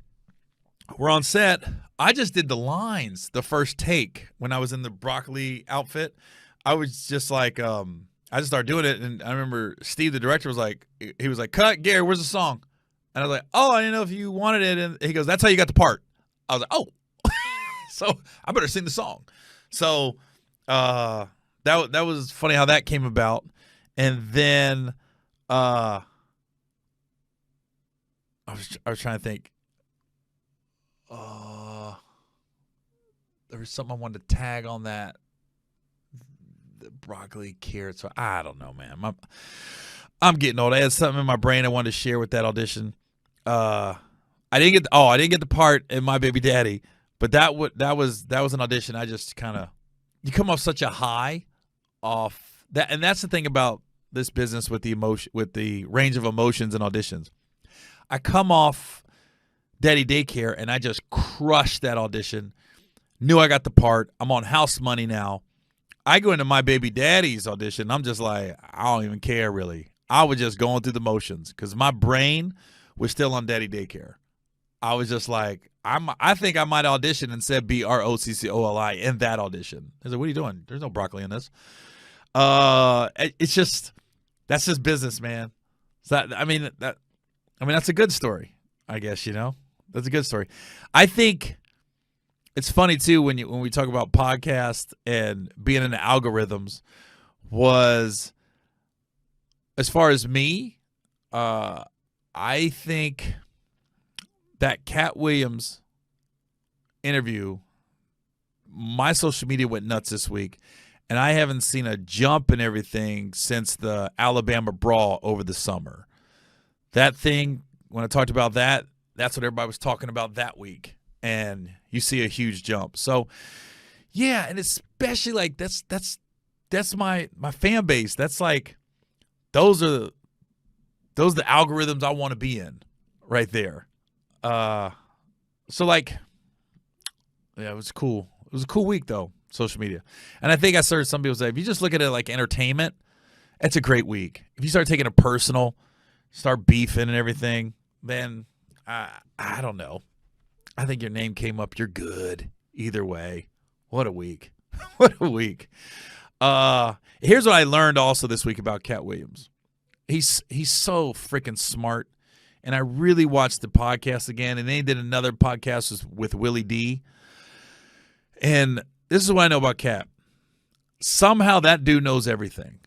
we're on set. I just did the lines the first take when I was in the broccoli outfit. I was just like, I just started doing it, and I remember Steve, the director, was like, cut, Gary, where's the song? And I was like, oh, I didn't know if you wanted it. And he goes, that's how you got the part. I was like, oh. So I better sing the song. So that was funny how that came about. And then I was trying to think. There was something I wanted to tag on that. The broccoli, carrots. So I don't know, man. I'm getting old. I had something in my brain I wanted to share with that audition. I didn't get the part in My Baby Daddy, but that was an audition. I just kind of, you come off such a high off that, and that's the thing about this business with the emotion, with the range of emotions and auditions. I come off Daddy Daycare and I just crushed that audition. Knew I got the part. I'm on house money now. I go into My Baby Daddy's audition. I'm just like, I don't even care really. I was just going through the motions because my brain was still on Daddy Daycare. I was just like, I think I might audition and said BROCCOLI in that audition. I said, what are you doing? There's no broccoli in this. It's just, that's just business, man. So that's a good story, I guess, That's a good story. I think it's funny too when we talk about podcasts and being in the algorithms. Was, as far as me, I think that Katt Williams interview, my social media went nuts this week, and I haven't seen a jump in everything since the Alabama brawl over the summer. That thing, when I talked about that, that's what everybody was talking about that week, and you see a huge jump. So, yeah, and especially like that's my fan base. That's like those are the algorithms I want to be in right there. So like, yeah, it was cool. It was a cool week though, social media. And I think I started some people say, if you just look at it like entertainment, it's a great week. If you start taking it personal, start beefing and everything, then I don't know. I think your name came up. You're good either way. What a week. What a week. Here's what I learned also this week about Katt Williams. He's so freaking smart. And I really watched the podcast again. And they did another podcast with Willie D. And this is what I know about Katt. Somehow that dude knows everything.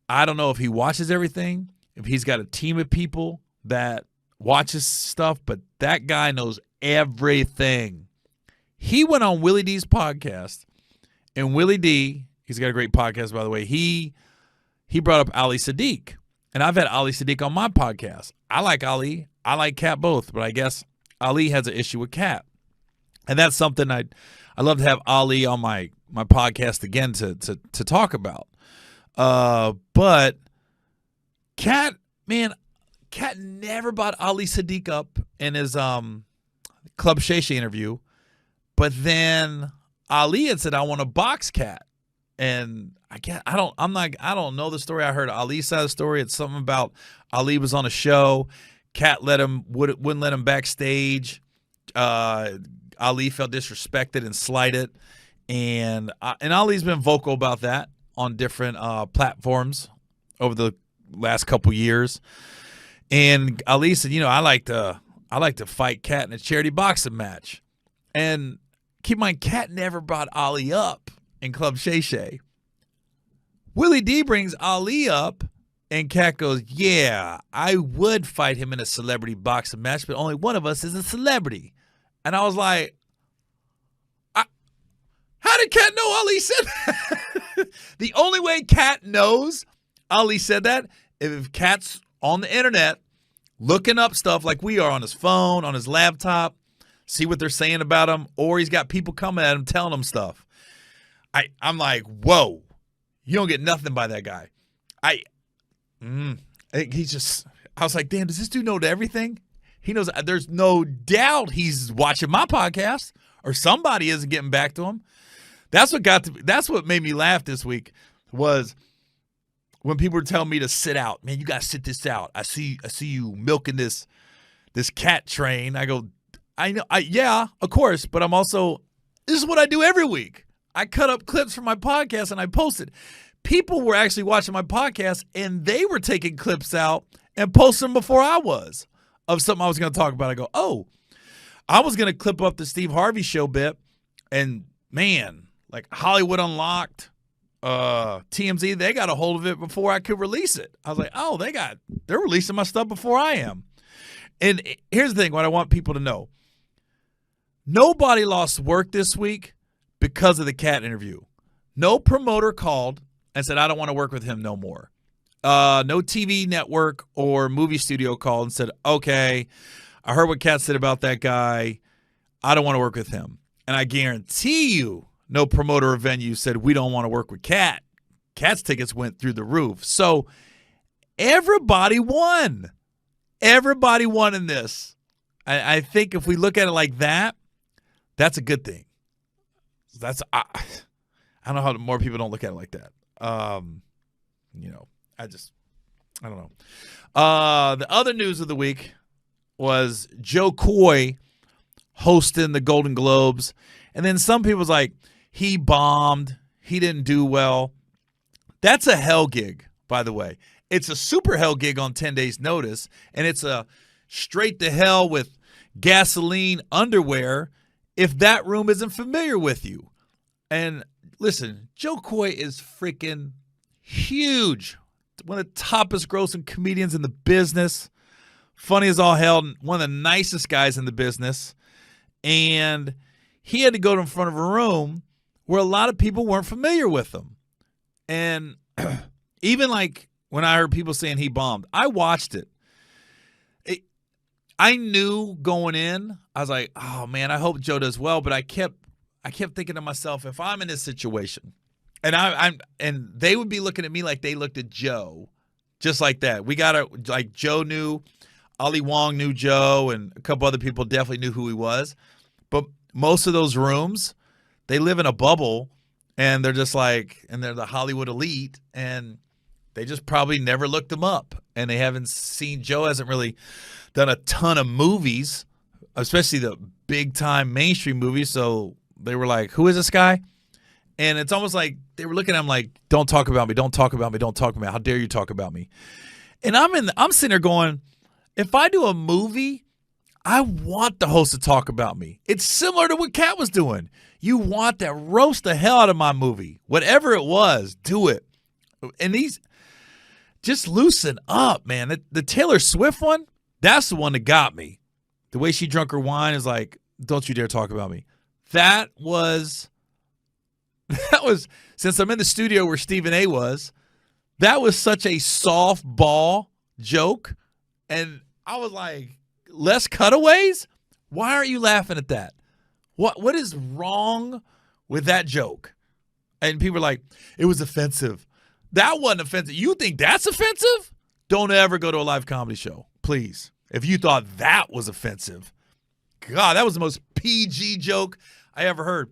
I don't know if he watches everything, if he's got a team of people that watches stuff, but that guy knows everything. He went on Willie D's podcast, and Willie D, he's got a great podcast, by the way, he brought up Ali Sadiq. And I've had Ali Sadiq on my podcast. I like Ali. I like Katt both, but I guess Ali has an issue with Katt. And that's something I'd love to have Ali on my podcast again to talk about. But Katt, man, Katt never brought Ali Sadiq up in his Club Shay Shay interview, but then Ali had said, "I want to box Katt," and I don't know the story. I heard Ali's side of the story. It's something about Ali was on a show, Katt wouldn't let him backstage. Ali felt disrespected and slighted, and Ali's been vocal about that on different platforms over the last couple years. And Ali said, I like to fight Katt in a charity boxing match. And keep in mind, Katt never brought Ali up in Club Shay Shay. Willie D brings Ali up, and Katt goes, yeah, I would fight him in a celebrity boxing match, but only one of us is a celebrity. And I was like, how did Katt know Ali said that? The only way Katt knows Ali said that, if Katt's on the internet looking up stuff like we are on his phone, on his laptop, see what they're saying about him, or he's got people coming at him telling him stuff. I'm like, whoa, you don't get nothing by that guy. I was like, damn, does this dude know everything? He knows. There's no doubt he's watching my podcast, or somebody isn't getting back to him. That's what made me laugh this week was when people were telling me to sit out. Man, you gotta sit this out. I see you milking this Katt train. I go, I know, yeah, of course, but I'm also, this is what I do every week. I cut up clips from my podcast and I post it. People were actually watching my podcast and they were taking clips out and posting them before I was of something I was going to talk about. I go, oh, I was going to clip up the Steve Harvey show bit, and man, like Hollywood Unlocked, TMZ, they got a hold of it before I could release it. I was like, oh, they're releasing my stuff before I am. And here's the thing, what I want people to know. Nobody lost work this week because of the Katt interview. No promoter called and said, I don't want to work with him no more. No TV network or movie studio called and said, okay, I heard what Katt said about that guy. I don't want to work with him. And I guarantee you, no promoter or venue said, we don't want to work with Katt. Katt's tickets went through the roof. So everybody won. Everybody won in this. I think if we look at it like that, that's a good thing. I don't know how more people don't look at it like that. I don't know. The other news of the week was Joe Coy hosting the Golden Globes. And then some people was like, he bombed. He didn't do well. That's a hell gig, by the way. It's a super hell gig on 10 days notice. And it's a straight to hell with gasoline underwear if that room isn't familiar with you. And listen, Joe Coy is freaking huge. One of the toppest grossing comedians in the business. Funny as all hell. One of the nicest guys in the business. And he had to go to in front of a room where a lot of people weren't familiar with him. And even like when I heard people saying he bombed, I watched it. I knew going in, I was like, oh man, I hope Joe does well. But I kept thinking to myself, if I'm in this situation, and and they would be looking at me like they looked at Joe, just like that. We got to, like, Joe knew, Ali Wong knew Joe, and a couple other people definitely knew who he was. But most of those rooms, they live in a bubble, and they're just like, and they're the Hollywood elite, and they just probably never looked them up. And they haven't seen, Joe hasn't really done a ton of movies, especially the big-time mainstream movies. So they were like, who is this guy? And it's almost like they were looking at him like, don't talk about me, don't talk about me, don't talk about me. How dare you talk about me? And I'm sitting there going, if I do a movie, I want the host to talk about me. It's similar to what Katt was doing. You want that, roast the hell out of my movie. Whatever it was, do it. And these, just loosen up, man. The Taylor Swift one, that's the one that got me. The way she drunk her wine is like, don't you dare talk about me. That was, since I'm in the studio where Stephen A. was, that was such a softball joke. And I was like, less cutaways? Why aren't you laughing at that? What is wrong with that joke? And people are like, it was offensive. That wasn't offensive. You think that's offensive? Don't ever go to a live comedy show, please. If you thought that was offensive. God, that was the most PG joke I ever heard.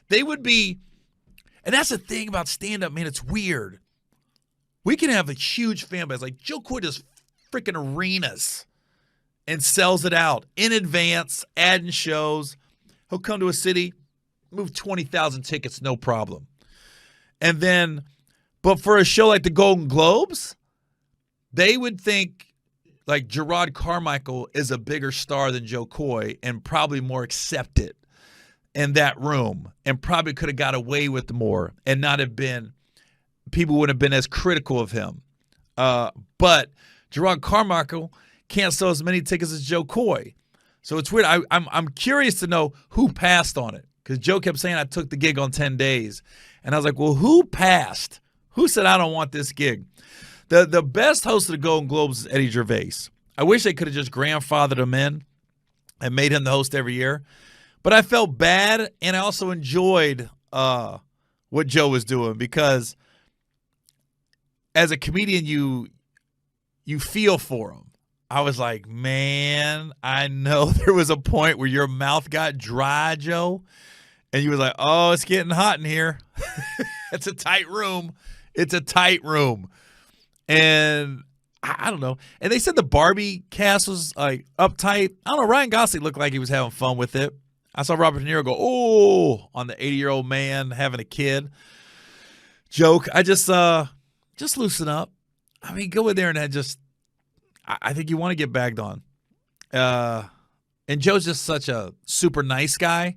They would be, and that's the thing about stand-up, man, it's weird. We can have a huge fan base. Like Joe Coy does freaking arenas and sells it out in advance, adding shows. He'll come to a city, move 20,000 tickets, no problem. And then, but for a show like the Golden Globes, they would think like Gerard Carmichael is a bigger star than Joe Coy and probably more accepted in that room and probably could have got away with more and not have been, people wouldn't have been as critical of him. But Gerard Carmichael can't sell as many tickets as Joe Coy. So it's weird. I'm curious to know who passed on it because Joe kept saying I took the gig on 10 days. And I was like, well, who passed? Who said I don't want this gig? The best host of the Golden Globes is Eddie Gervais. I wish they could have just grandfathered him in and made him the host every year. But I felt bad, and I also enjoyed what Joe was doing because as a comedian, you feel for him. I was like, man, I know there was a point where your mouth got dry, Joe, and you was like, oh, it's getting hot in here. It's a tight room. It's a tight room. And I don't know. And they said the Barbie cast was like uptight. I don't know. Ryan Gosling looked like he was having fun with it. I saw Robert De Niro go, oh, on the 80-year-old man having a kid joke. I just loosen up. I mean, go in there and I think you want to get bagged on. And Joe's just such a super nice guy.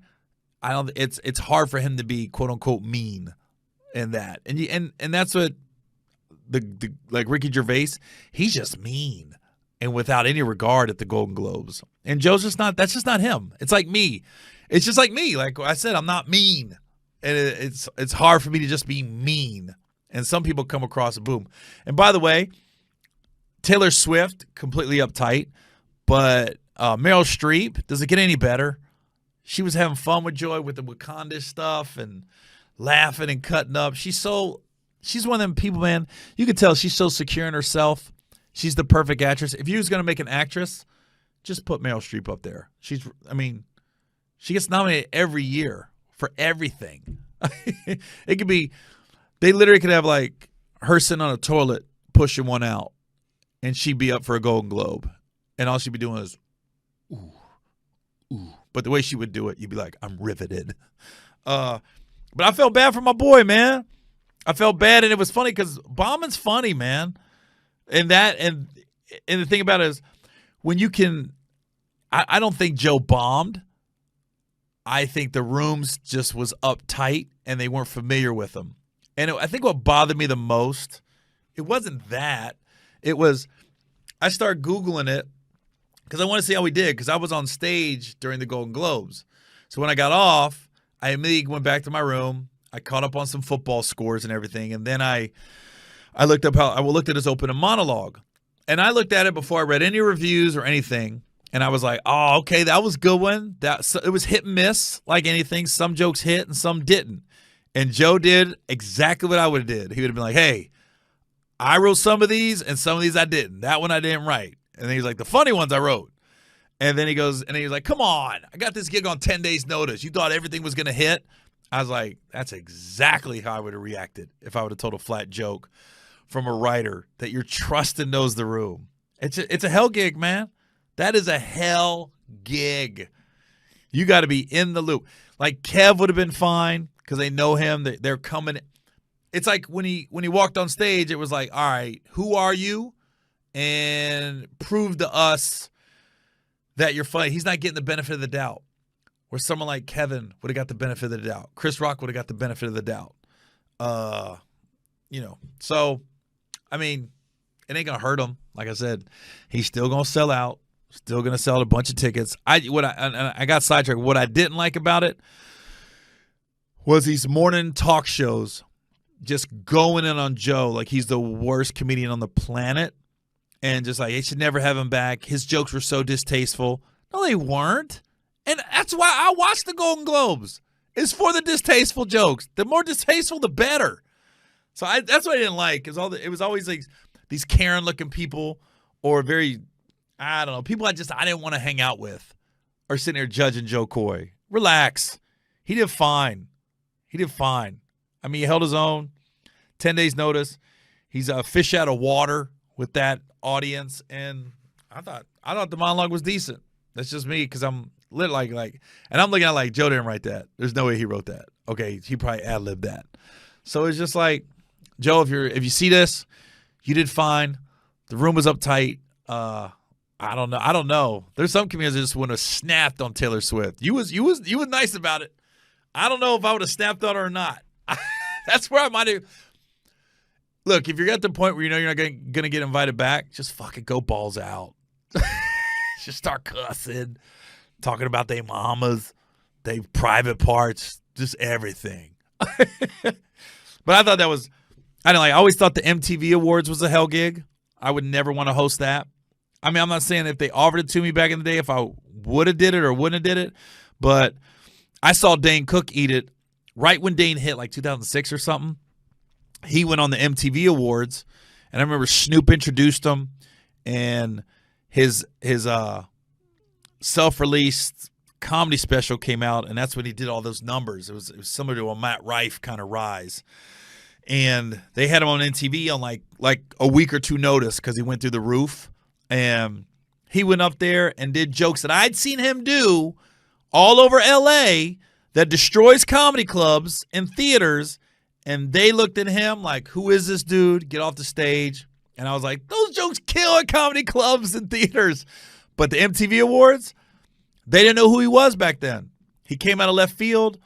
It's hard for him to be quote unquote mean in that. And that's what the like Ricky Gervais, he's just mean and without any regard at the Golden Globes. And Joe's just not, that's just not him. It's like me. It's just like me. Like I said, I'm not mean. And it's hard for me to just be mean. And some people come across and boom. And by the way, Taylor Swift, completely uptight. But Meryl Streep, does it get any better? She was having fun with Joy with the Wakanda stuff and laughing and cutting up. She's one of them people, man. You can tell she's so secure in herself. She's the perfect actress. If you was going to make an actress, just put Meryl Streep up there. She gets nominated every year for everything. It could be, they literally could have like her sitting on a toilet pushing one out and she'd be up for a Golden Globe. And all she'd be doing is, ooh, ooh. But the way she would do it, you'd be like, I'm riveted. But I felt bad for my boy, man. I felt bad, and it was funny because bombing's funny, man. And the thing about it is when you can – I don't think Joe bombed. I think the rooms just was uptight, and they weren't familiar with him. And I think what bothered me the most, it wasn't that. It was I started Googling it because I want to see how he did because I was on stage during the Golden Globes. So when I got off, I immediately went back to my room. I caught up on some football scores and everything, and then I looked up how I looked at his opening monologue, and I looked at it before I read any reviews or anything, and I was like, "Oh, okay, that was a good one. It was hit and miss, like anything. Some jokes hit and some didn't." And Joe did exactly what I would have did. He would have been like, "Hey, I wrote some of these, and some of these I didn't. That one I didn't write." And then he's like, "The funny ones I wrote." And then he goes, and he's like, come on, I got this gig on 10 days notice. You thought everything was going to hit? I was like, that's exactly how I would have reacted if I would have told a flat joke from a writer that you're trusting knows the room. It's a hell gig, man. That is a hell gig. You got to be in the loop. Like Kev would have been fine because they know him. They're coming. It's like when he walked on stage, it was like, all right, who are you? And prove to us that you're funny. He's not getting the benefit of the doubt. Where someone like Kevin would have got the benefit of the doubt. Chris Rock would have got the benefit of the doubt. So, I mean, it ain't going to hurt him. Like I said, he's still going to sell out. Still going to sell a bunch of tickets. I got sidetracked. What I didn't like about it was these morning talk shows just going in on Joe like he's the worst comedian on the planet. And just like, they should never have him back. His jokes were so distasteful. No, they weren't. And that's why I watch the Golden Globes. It's for the distasteful jokes. The more distasteful, the better. So that's what I didn't like. It was always like these Karen-looking people or very, I don't know, people I didn't want to hang out with are sitting there judging Joe Coy. Relax. He did fine. I mean, he held his own. 10 days notice. He's a fish out of water with that audience. And I thought the monologue was decent. That's just me because I'm lit like, and I'm looking at like, Joe didn't write that. There's no way he wrote that. Okay, he probably ad-libbed that. So it's just like, Joe, if you see this, you did fine. The room was uptight. I don't know. There's some comedians that just would have snapped on Taylor Swift. You was nice about it. I don't know if I would have snapped on her or not. That's where I might have. Look, if you're at the point where you know you're not going to get invited back, just fucking go balls out. Just start cussing, talking about their mamas, their private parts, just everything. But I thought that was, I always thought the MTV Awards was a hell gig. I would never want to host that. I mean, I'm not saying if they offered it to me back in the day, if I would have did it or wouldn't have did it, but I saw Dane Cook eat it right when Dane hit, like 2006 or something. He went on the MTV Awards, and I remember Snoop introduced him, and his self-released comedy special came out, and that's when he did all those numbers. It was similar to a Matt Rife kind of rise. And they had him on MTV on like a week or two notice because he went through the roof. And he went up there and did jokes that I'd seen him do all over L.A. that destroys comedy clubs and theaters. And they looked at him like, who is this dude? Get off the stage. And I was like, those jokes kill at comedy clubs and theaters. But the MTV Awards, they didn't know who he was back then. He came out of left field,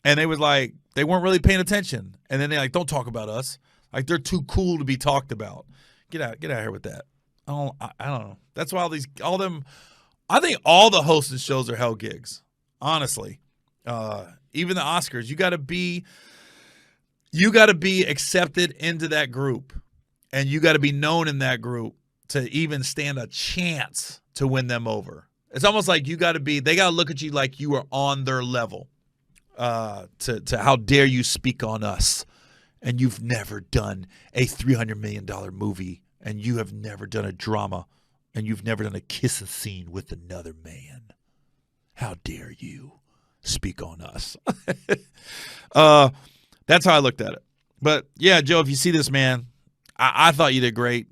and they was like, they weren't really paying attention. And then they're like, don't talk about us. Like, they're too cool to be talked about. Get out of here with that. I don't know. That's why I think all the hosting shows are hell gigs. Honestly. Even the Oscars, you got to be accepted into that group. And you got to be known in that group to even stand a chance to win them over. It's almost like they got to look at you like you are on their level. To how dare you speak on us, and you've never done a $300 million movie, and you have never done a drama, and you've never done a kissing scene with another man. How dare you speak on us? That's how I looked at it. But yeah, Joe, if you see this, man, I thought you did great.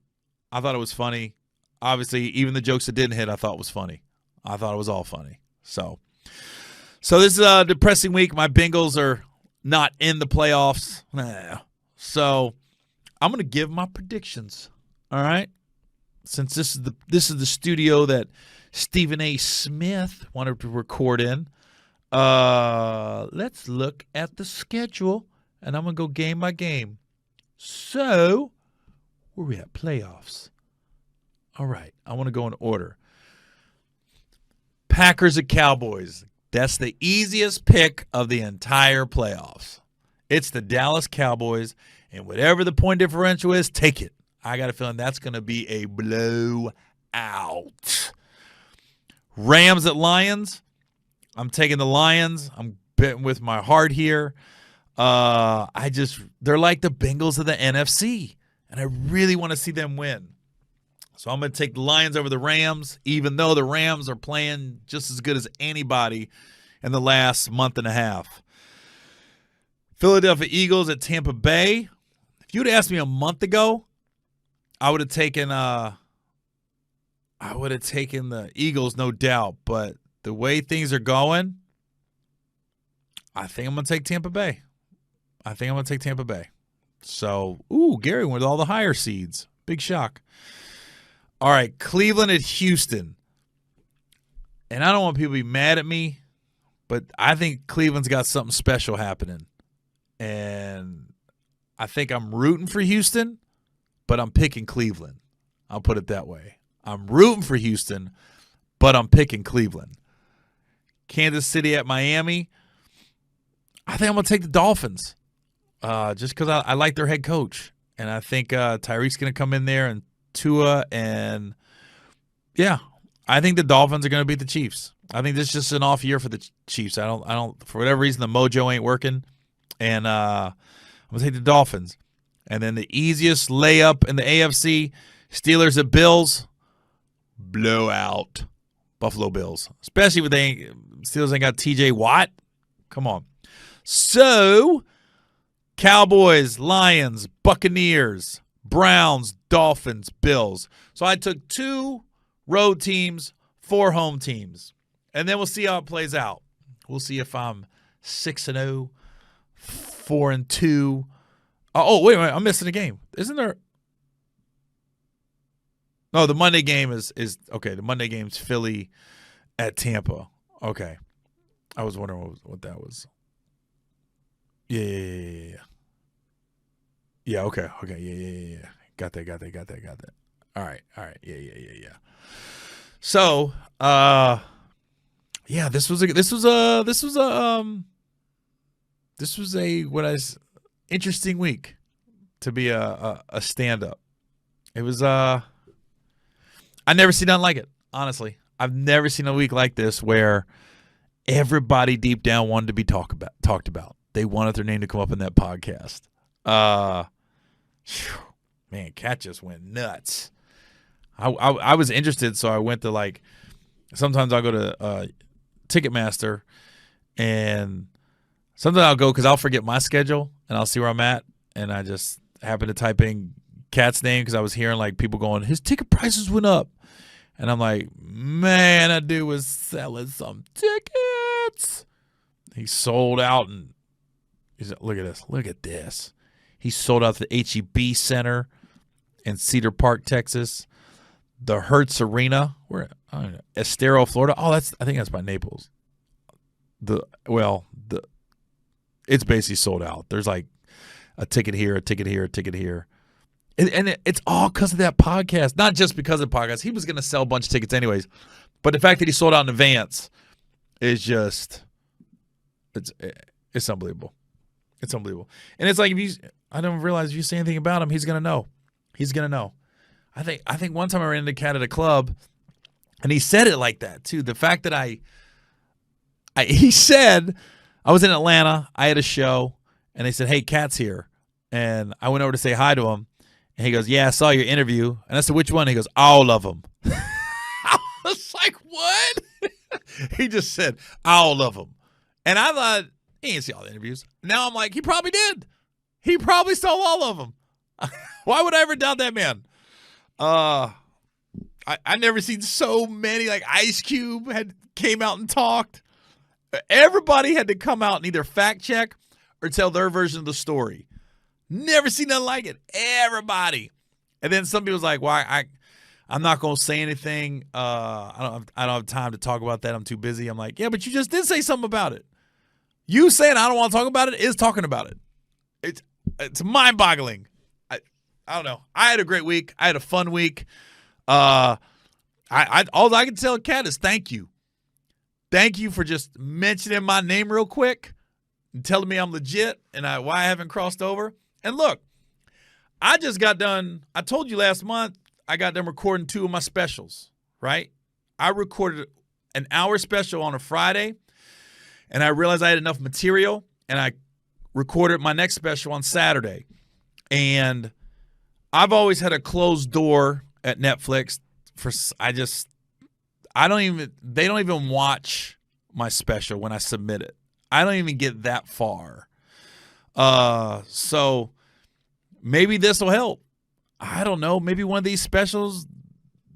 I thought it was funny. Obviously, even the jokes that didn't hit, I thought was funny. I thought it was all funny. So this is a depressing week. My Bengals are not in the playoffs. So I'm going to give my predictions. All right? Since this is the studio that Stephen A. Smith wanted to record in, let's look at the schedule, and I'm going to go game by game. So, where are we at? Playoffs. All right. I want to go in order. Packers at Cowboys. That's the easiest pick of the entire playoffs. It's the Dallas Cowboys, and whatever the point differential is, take it. I got a feeling that's going to be a blowout. Rams at Lions. I'm taking the Lions. I'm betting with my heart here. They're like the Bengals of the NFC, and I really want to see them win. So I'm going to take the Lions over the Rams, even though the Rams are playing just as good as anybody in the last month and a half. Philadelphia Eagles at Tampa Bay. If you'd asked me a month ago, I would have taken the Eagles, no doubt. But the way things are going, I think I'm going to take Tampa Bay. So, Gary went with all the higher seeds. Big shock. All right, Cleveland at Houston. And I don't want people to be mad at me, but I think Cleveland's got something special happening. And I think I'm rooting for Houston, but I'm picking Cleveland. I'll put it that way. I'm rooting for Houston, but I'm picking Cleveland. Kansas City at Miami. I think I'm going to take the Dolphins just because I like their head coach. And I think Tyreek's going to come in there and Tua, and yeah, I think the Dolphins are going to beat the Chiefs. I think this is just an off year for the Chiefs. I don't for whatever reason the mojo ain't working, and I'm gonna take the Dolphins. And then the easiest layup in the AFC: Steelers at Bills. Blowout, Buffalo Bills. Especially with Steelers ain't got T.J. Watt. Come on. So Cowboys, Lions, Buccaneers, Browns, Dolphins, Bills. So I took 2 road teams, 4 home teams. And then we'll see how it plays out. We'll see if I'm 6-0, 4-2. Oh, wait a minute. I'm missing a game. Isn't there? No, the Monday game is okay. The Monday game's Philly at Tampa. Okay. I was wondering what that was. Yeah. Yeah, okay. Yeah. Got that. All right. Yeah. So, this was a interesting week to be a stand-up. It was I never seen nothing like it, honestly. I've never seen a week like this where everybody deep down wanted to be talked about. They wanted their name to come up in that podcast. Man, Katt just went nuts. I was interested, so I went to sometimes I'll go to Ticketmaster, and sometimes I'll go because I'll forget my schedule and I'll see where I'm at, and I just happen to type in Katt's name because I was hearing people going, his ticket prices went up, and I'm like, man, that dude was selling some tickets. He sold out, and he's look at this. He sold out the HEB Center in Cedar Park, Texas. The Hertz Arena, Estero, Florida. Oh, I think that's by Naples. It's basically sold out. There's a ticket here, a ticket here, a ticket here. And it's all because of that podcast. Not just because of the podcast. He was going to sell a bunch of tickets anyways. But the fact that he sold out in advance is just, it's unbelievable. It's unbelievable. And it's like, I don't realize if you say anything about him, he's going to know. He's going to know. I think one time I ran into Katt at a club, and he said it like that too. The fact that he said, I was in Atlanta, I had a show, and they said, hey, Katt's here. And I went over to say hi to him, and he goes, yeah, I saw your interview. And I said, which one? He goes, all of them. I was like, what? He just said, all of them. And I thought, he didn't see all the interviews. Now I'm like, he probably did. He probably saw all of them. Why would I ever doubt that man? I never seen so many. Ice Cube came out and talked. Everybody had to come out and either fact check or tell their version of the story. Never seen nothing like it. Everybody. And then some people's like, "Why? I'm not gonna say anything. I don't have time to talk about that. I'm too busy." I'm like, "Yeah, but you just did say something about it. You saying I don't want to talk about it is talking about it. It's mind-boggling." I don't know. I had a great week. I had a fun week. All I can tell Katt is thank you. Thank you for just mentioning my name real quick and telling me I'm legit and why I haven't crossed over. And look, I just got done. I told you last month I got done recording 2 of my specials, right? I recorded an hour special on a Friday, and I realized I had enough material, and I recorded my next special on Saturday. And I've always had a closed door at Netflix they don't even watch my special when I submit it. I don't even get that far. So maybe this will help. I don't know. Maybe one of these specials,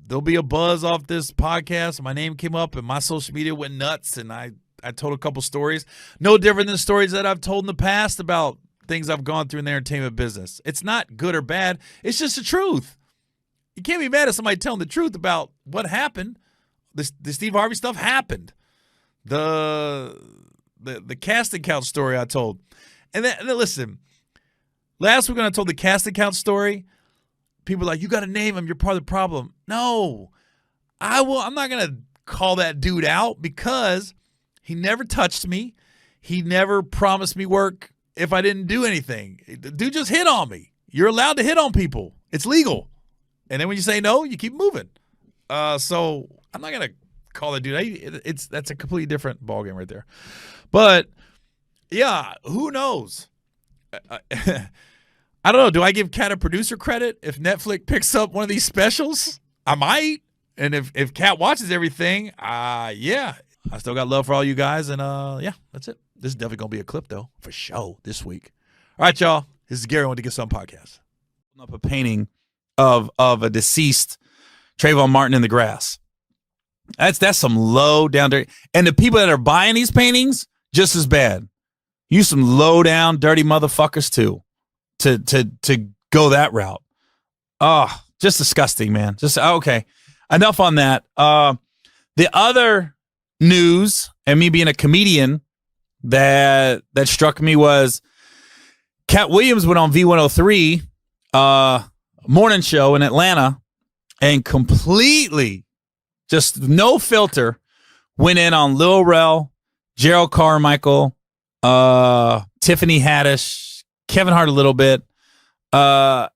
there'll be a buzz off this podcast. My name came up and my social media went nuts, and I told a couple stories. No different than stories that I've told in the past about things I've gone through in the entertainment business. It's not good or bad. It's just the truth. You can't be mad at somebody telling the truth about what happened. The Steve Harvey stuff happened. The casting couch story I told. And then listen, last week when I told the casting couch story, people were like, you got to name him. You're part of the problem. No, I'm not going to call that dude out because he never touched me. He never promised me work if I didn't do anything. The dude just hit on me. You're allowed to hit on people. It's legal. And then when you say no, you keep moving. So I'm not going to call that dude. That's a completely different ballgame right there. But, yeah, who knows? I don't know. Do I give Katt a producer credit if Netflix picks up one of these specials? I might. And if Katt watches everything, yeah. I still got love for all you guys. And, yeah, that's it. This is definitely going to be a clip, though, for sure, this week. All right, y'all. This is Gary. I want to get some podcast. Up a painting of a deceased Trayvon Martin in the grass. That's some low down dirty. And the people that are buying these paintings, just as bad. You some low down dirty motherfuckers too, to go that route. Oh, just disgusting, man. Just okay. Enough on that. The other news, and me being a comedian, that struck me was Katt Williams went on V103 morning show in Atlanta and completely, just no filter, went in on Lil Rel, Gerald Carmichael, Tiffany Haddish, Kevin Hart a little bit. And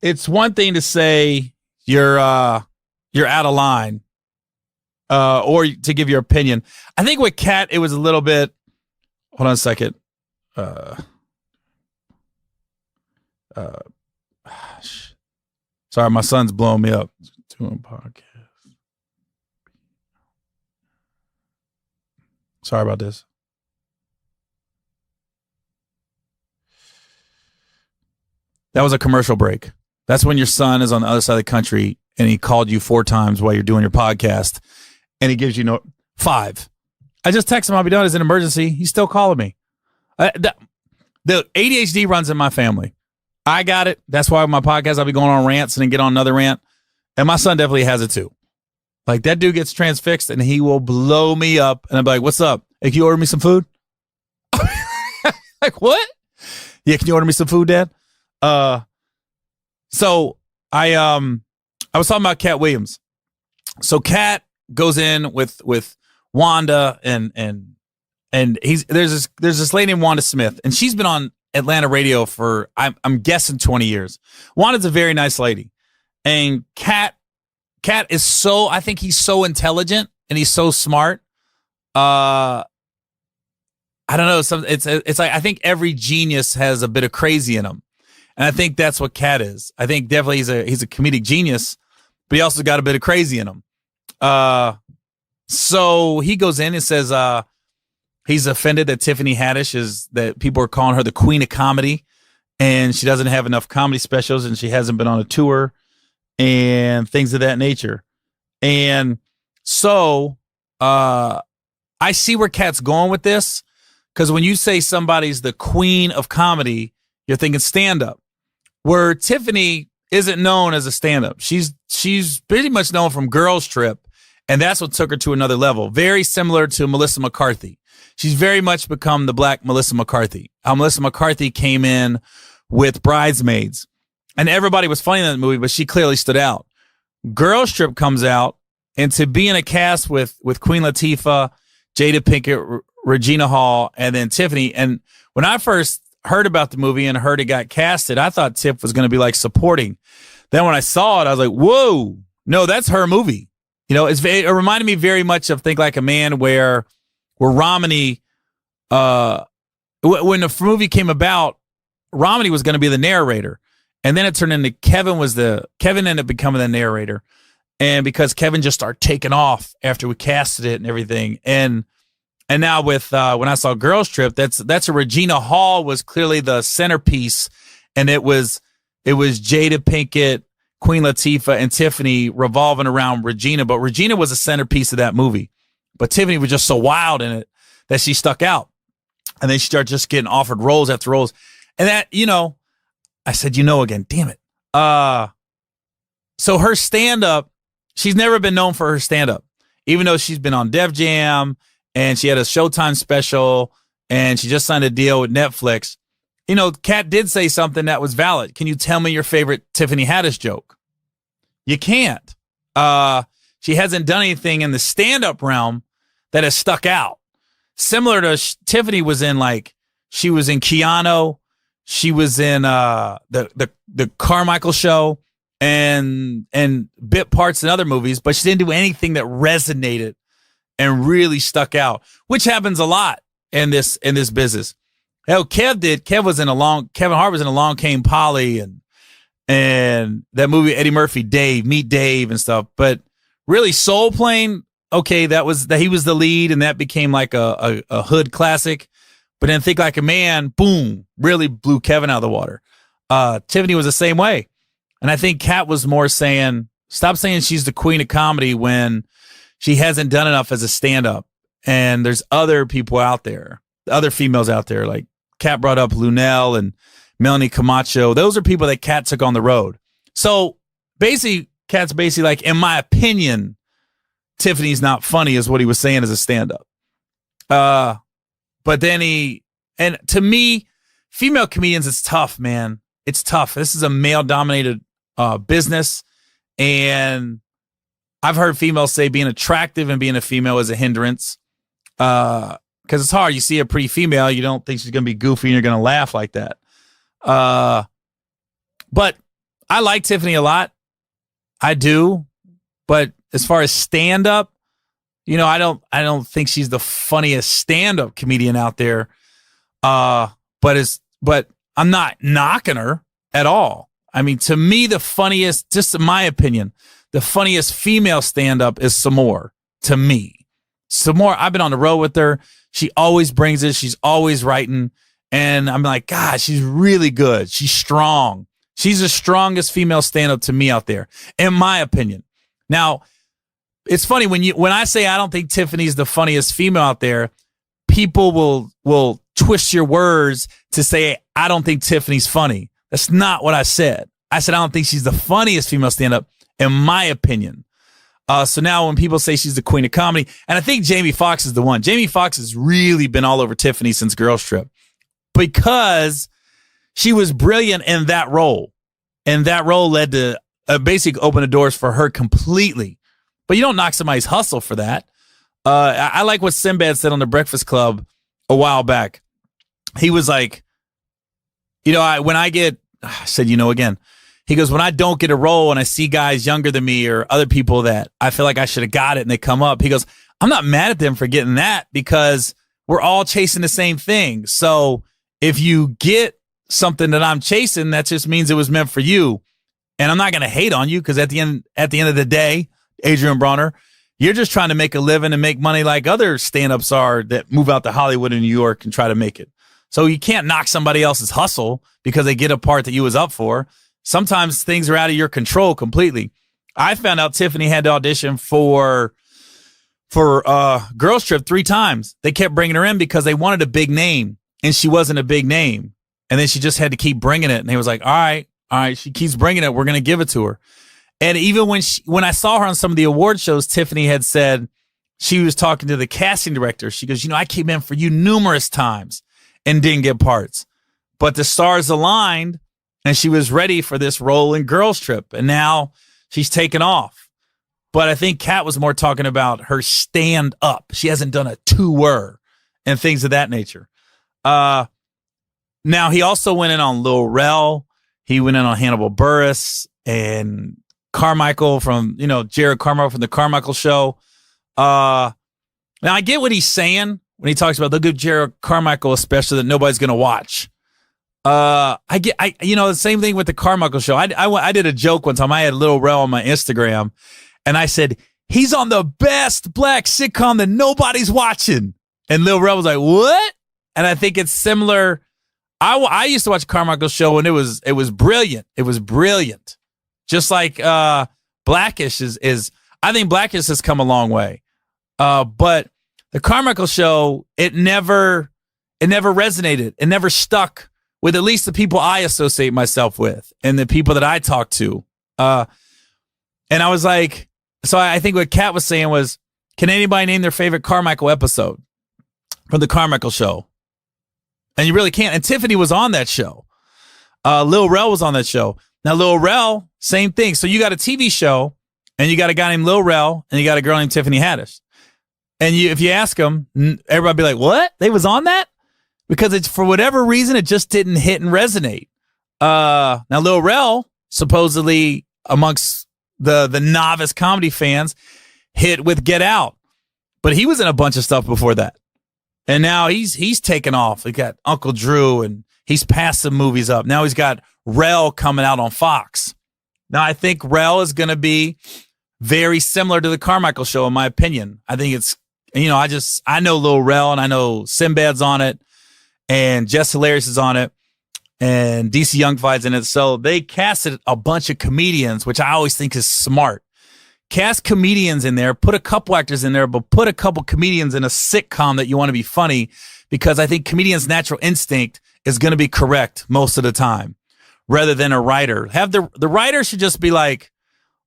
it's one thing to say you're out of line, or to give your opinion. I think with Katt, it was a little bit. Hold on a second. Sorry, my son's blowing me up. Doing podcast. Sorry about this. That was a commercial break. That's when your son is on the other side of the country and he called you 4 times while you're doing your podcast and he gives you 5. I just texted him I'll be done. It's an emergency. He's still calling me. The ADHD runs in my family. I got it. That's why my podcast, I'll be going on rants and then get on another rant. And my son definitely has it too. Like that dude gets transfixed and he will blow me up. And I'm like, what's up? Hey, can you order me some food? Like, what? Yeah, can you order me some food, Dad? So I was talking about Katt Williams. So Katt goes in with Wanda and there's this lady named Wanda Smith, and she's been on Atlanta radio for I'm guessing 20 years. Wanda's a very nice lady, and Katt is I think he's so intelligent and he's so smart. I don't know. It's like I think every genius has a bit of crazy in him, and I think that's what Katt is. I think definitely he's a comedic genius, but he also got a bit of crazy in him. So he goes in and says he's offended that Tiffany Haddish that people are calling her the queen of comedy, and she doesn't have enough comedy specials, and she hasn't been on a tour, and things of that nature. And so I see where Katt's going with this, because when you say somebody's the queen of comedy, you're thinking stand-up, where Tiffany isn't known as a stand-up. She's pretty much known from Girls Trip, and that's what took her to another level. Very similar to Melissa McCarthy. She's very much become the black Melissa McCarthy. How Melissa McCarthy came in with Bridesmaids, and everybody was funny in that movie, but she clearly stood out. Girls Trip comes out, and to be in a cast with Queen Latifah, Jada Pinkett, Regina Hall, and then Tiffany. And when I first heard about the movie and heard it got casted, I thought Tiff was going to be like supporting. Then when I saw it, I was like, whoa, no, that's her movie. You know, it reminded me very much of Think Like a Man, where Romney, when the movie came about, Romney was going to be the narrator. And then it turned into Kevin ended up becoming the narrator. And because Kevin just started taking off after we casted it and everything. And now with when I saw Girls Trip, that's a Regina Hall was clearly the centerpiece, and it was Jada Pinkett, Queen Latifah, and Tiffany revolving around Regina. But Regina was a centerpiece of that movie. But Tiffany was just so wild in it that she stuck out. And then she started just getting offered roles after roles. And that, I said, again, damn it. So her stand-up, she's never been known for her stand-up, even though she's been on Def Jam and she had a Showtime special and she just signed a deal with Netflix. Katt did say something that was valid. Can you tell me your favorite Tiffany Haddish joke? You can't. She hasn't done anything in the stand-up realm that has stuck out. Similar to Tiffany was in, she was in Keanu, she was in the Carmichael Show and bit parts in other movies, but she didn't do anything that resonated and really stuck out, which happens a lot in this business. Hell, Kevin Hart was in Along Came Polly and that movie Eddie Murphy, Meet Dave and stuff. But really, Soul Plane, okay, he was the lead and that became like a hood classic. But then Think Like a Man, boom, really blew Kevin out of the water. Tiffany was the same way. And I think Katt was more saying, stop saying she's the queen of comedy when she hasn't done enough as a stand-up. And there's other people out there, other females out there, like Katt brought up Lunel and Melanie Camacho. Those are people that Katt took on the road. So basically, Katt's basically like, in my opinion, Tiffany's not funny is what he was saying as a stand-up. But then and to me, female comedians, it's tough, man. It's tough. This is a male-dominated business. And I've heard females say being attractive and being a female is a hindrance. Because it's hard. You see a pretty female, you don't think she's going to be goofy and you're going to laugh like that. But I like Tiffany a lot. I do. But as far as stand-up, I don't think she's the funniest stand-up comedian out there. But I'm not knocking her at all. I mean, to me, the funniest, just in my opinion, the funniest female stand-up is Samore, to me. Samore, I've been on the road with her. She always brings it. She's always writing. And I'm like, God, she's really good. She's strong. She's the strongest female stand-up to me out there, in my opinion. Now, it's funny when I say I don't think Tiffany's the funniest female out there, people will twist your words to say I don't think Tiffany's funny. That's not what I said. I said I don't think she's the funniest female stand-up, in my opinion. So now when people say she's the queen of comedy, and I think Jamie Foxx is the one. Jamie Foxx has really been all over Tiffany since Girls Trip because she was brilliant in that role. And that role led to basically open the doors for her completely. But you don't knock somebody's hustle for that. I like what Sinbad said on The Breakfast Club a while back. He was like, he goes, when I don't get a role and I see guys younger than me or other people that I feel like I should have got it and they come up, he goes, I'm not mad at them for getting that because we're all chasing the same thing. So if you get something that I'm chasing, that just means it was meant for you. And I'm not going to hate on you because at the end of the day, Adrian Bronner, you're just trying to make a living and make money like other stand-ups are that move out to Hollywood and New York and try to make it. So you can't knock somebody else's hustle because they get a part that you was up for. Sometimes things are out of your control completely. I found out Tiffany had to audition for Girls Trip 3 times. They kept bringing her in because they wanted a big name, and she wasn't a big name. And then she just had to keep bringing it. And they was like, all right, she keeps bringing it. We're going to give it to her. And even when I saw her on some of the award shows, Tiffany had said she was talking to the casting director. She goes, I came in for you numerous times and didn't get parts. But the stars aligned, and she was ready for this role in Girls Trip. And now she's taken off. But I think Katt was more talking about her stand-up. She hasn't done a tour and things of that nature. Now, he also went in on Lil Rel. He went in on Hannibal Buress and Carmichael from, Jared Carmichael from the Carmichael Show. Now, I get what he's saying when he talks about they'll give Jared Carmichael a special that nobody's going to watch. The same thing with the Carmichael show. I did a joke one time. I had Lil Rel on my Instagram, and I said, he's on the best black sitcom that nobody's watching. And Lil Rel was like, what? And I think it's similar. I used to watch Carmichael show, and it was brilliant. It was brilliant. Just like Blackish is I think Blackish has come a long way. But the Carmichael show, it never resonated. It never stuck with at least the people I associate myself with and the people that I talk to. And I was like, so I think what Katt was saying was, can anybody name their favorite Carmichael episode from the Carmichael show? And you really can't. And Tiffany was on that show. Lil Rel was on that show. Now, Lil Rel, same thing. So you got a TV show, and you got a guy named Lil Rel, and you got a girl named Tiffany Haddish. And if you ask them, everybody be like, what? They was on that? Because it's, for whatever reason, it just didn't hit and resonate. Now, Lil Rel, supposedly amongst the novice comedy fans, hit with Get Out. But he was in a bunch of stuff before that. And now he's taken off. He got Uncle Drew, and he's passed some movies up. Now he's got Rel coming out on Fox. Now I think Rel is going to be very similar to the Carmichael show, in my opinion. I think it's, I know Lil Rel, and I know Sinbad's on it, and Jess Hilarious is on it, and DC Young Fly's in it. So they casted a bunch of comedians, which I always think is smart. Cast comedians in there, put a couple actors in there, but put a couple comedians in a sitcom that you want to be funny, because I think comedians' natural instinct is going to be correct most of the time, rather than a writer. The writer should just be like,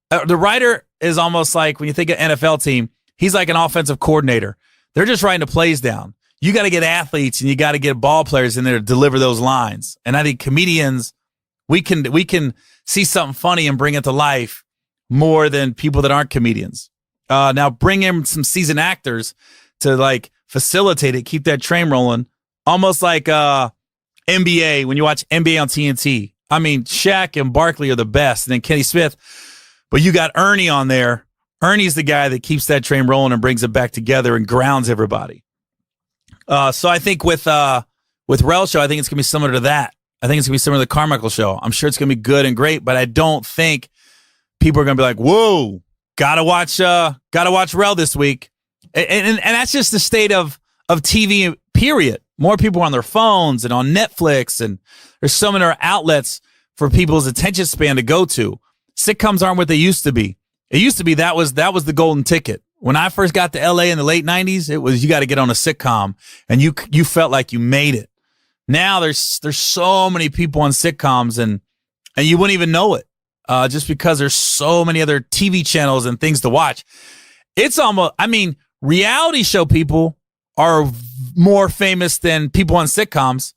the writer is almost like, when you think of NFL team, he's like an offensive coordinator. They're just writing the plays down. You got to get athletes, and you got to get ball players in there to deliver those lines. And I think comedians, we can see something funny and bring it to life more than people that aren't comedians. Now bring in some seasoned actors to like facilitate it, keep that train rolling. Almost like NBA, when you watch NBA on TNT. I mean, Shaq and Barkley are the best, and then Kenny Smith. But you got Ernie on there. Ernie's the guy that keeps that train rolling and brings it back together and grounds everybody. So I think with Rel show, I think it's gonna be similar to that. I think it's gonna be similar to the Carmichael show. I'm sure it's gonna be good and great, but I don't think people are gonna be like, "Whoa, gotta watch Rel this week." And that's just the state of TV. Period. More people are on their phones and on Netflix, and there's so many outlets for people's attention span to go to. Sitcoms aren't what they used to be. It used to be that was the golden ticket. When I first got to LA in the late 90s, it was, you got to get on a sitcom, and you felt like you made it. Now there's so many people on sitcoms, and you wouldn't even know it, just because there's so many other TV channels and things to watch. It's almost, reality show people are more famous than people on sitcoms,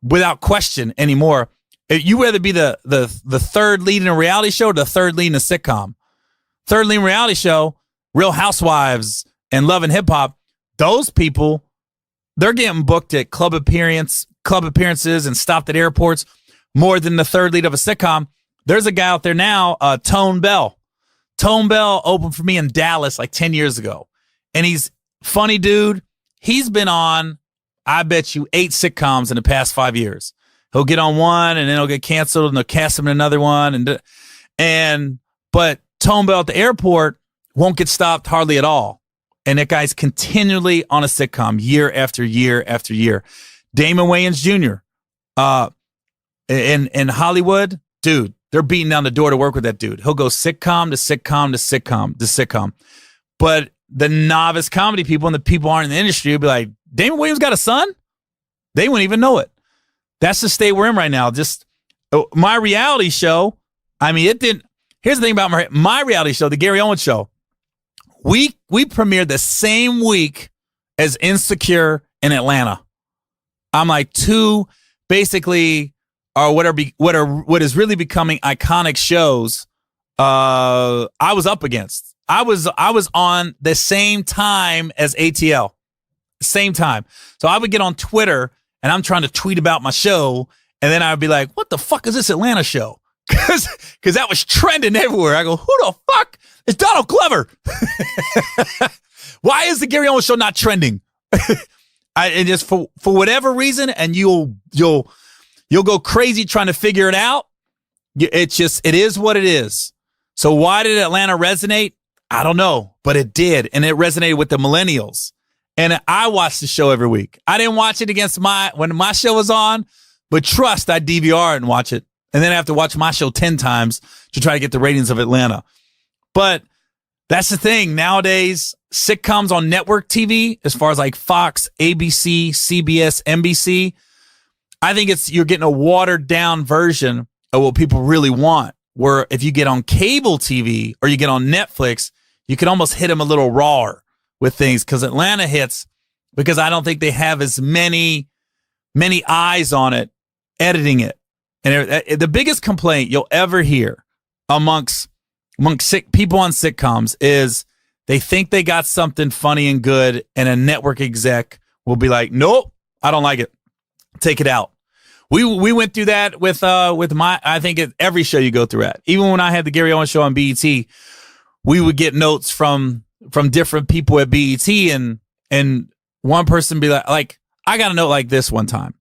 without question anymore. You rather be the third lead in a reality show or the third lead in a sitcom. Third lead in a reality show, Real Housewives and Love and Hip Hop, those people, they're getting booked at club appearances and stopped at airports more than the third lead of a sitcom. There's a guy out there now, Tone Bell. Tone Bell opened for me in Dallas like 10 years ago. And he's funny dude. He's been on, I bet you, 8 sitcoms in the past 5 years. He'll get on one, and then he'll get canceled, and they'll cast him in another one. But Tone Bell at the airport won't get stopped hardly at all. And that guy's continually on a sitcom year after year after year. Damon Wayans Jr. In Hollywood, dude, they're beating down the door to work with that dude. He'll go sitcom to sitcom to sitcom to sitcom. But the novice comedy people and the people aren't in the industry will be like, Damon Wayans got a son? They wouldn't even know it. That's the state we're in right now. Just my reality show. It didn't. Here's the thing about my reality show, the Gary Owen show. We premiered the same week as Insecure in Atlanta. I'm like two, basically, or what is really becoming iconic shows. I was up against. I was on the same time as ATL, same time. So I would get on Twitter, and I'm trying to tweet about my show, and then I'd be like, "What the fuck is this Atlanta show?" Because that was trending everywhere. I go, "Who the fuck is Donald Glover? Why is the Gary Owen show not trending?" And just for whatever reason, and you'll You'll go crazy trying to figure it out. It is what it is. So why did Atlanta resonate? I don't know, but it did. And it resonated with the millennials. And I watched the show every week. I didn't watch it when my show was on, but trust, I DVR it and watch it. And then I have to watch my show 10 times to try to get the ratings of Atlanta. But that's the thing. Nowadays, sitcoms on network TV, as far as like Fox, ABC, CBS, NBC, I think you're getting a watered down version of what people really want. Where if you get on cable TV or you get on Netflix, you can almost hit them a little rawer with things, because Atlanta hits because I don't think they have as many eyes on it editing it. And the biggest complaint you'll ever hear amongst people on sitcoms is they think they got something funny and good, and a network exec will be like, nope, I don't like it. Take it out. We went through that with I think every show you go through that. Even when I had the Gary Owen show on BET, we would get notes from different people at BET, and one person be like, I got a note like this one time.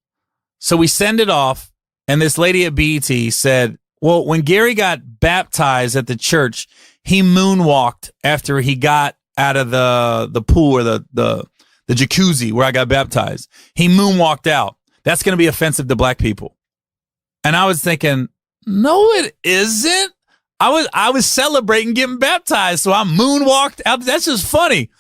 So we send it off, and this lady at BET said, well, when Gary got baptized at the church, he moonwalked after he got out of the pool or the jacuzzi where I got baptized. He moonwalked out. That's going to be offensive to black people. And I was thinking, no, it isn't. I was celebrating getting baptized, so I moonwalked out. That's just funny.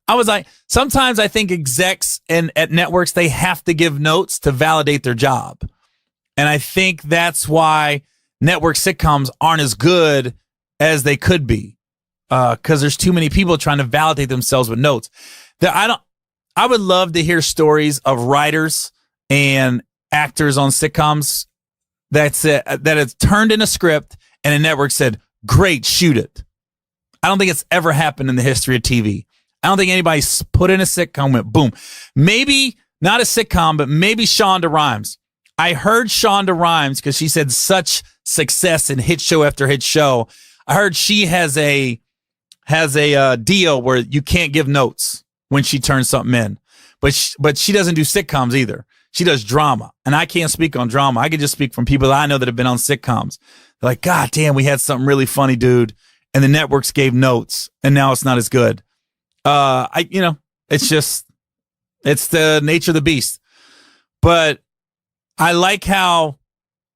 I was like, sometimes I think execs at networks, they have to give notes to validate their job. And I think that's why network sitcoms aren't as good as they could be, because there's too many people trying to validate themselves with notes. I would love to hear stories of writers and actors on sitcoms that it's turned in a script and a network said, great, shoot it. I don't think it's ever happened in the history of TV. I don't think anybody's put in a sitcom and went, boom. Maybe not a sitcom, but maybe Shonda Rhimes. I heard Shonda Rhimes, because she said such success in hit show after hit show. I heard she has a deal where you can't give notes when she turns something in. But she doesn't do sitcoms either. She does drama, and I can't speak on drama. I can just speak from people that I know that have been on sitcoms. They're like, God damn, we had something really funny, dude, and the networks gave notes, and now it's not as good. It's the nature of the beast. But I like how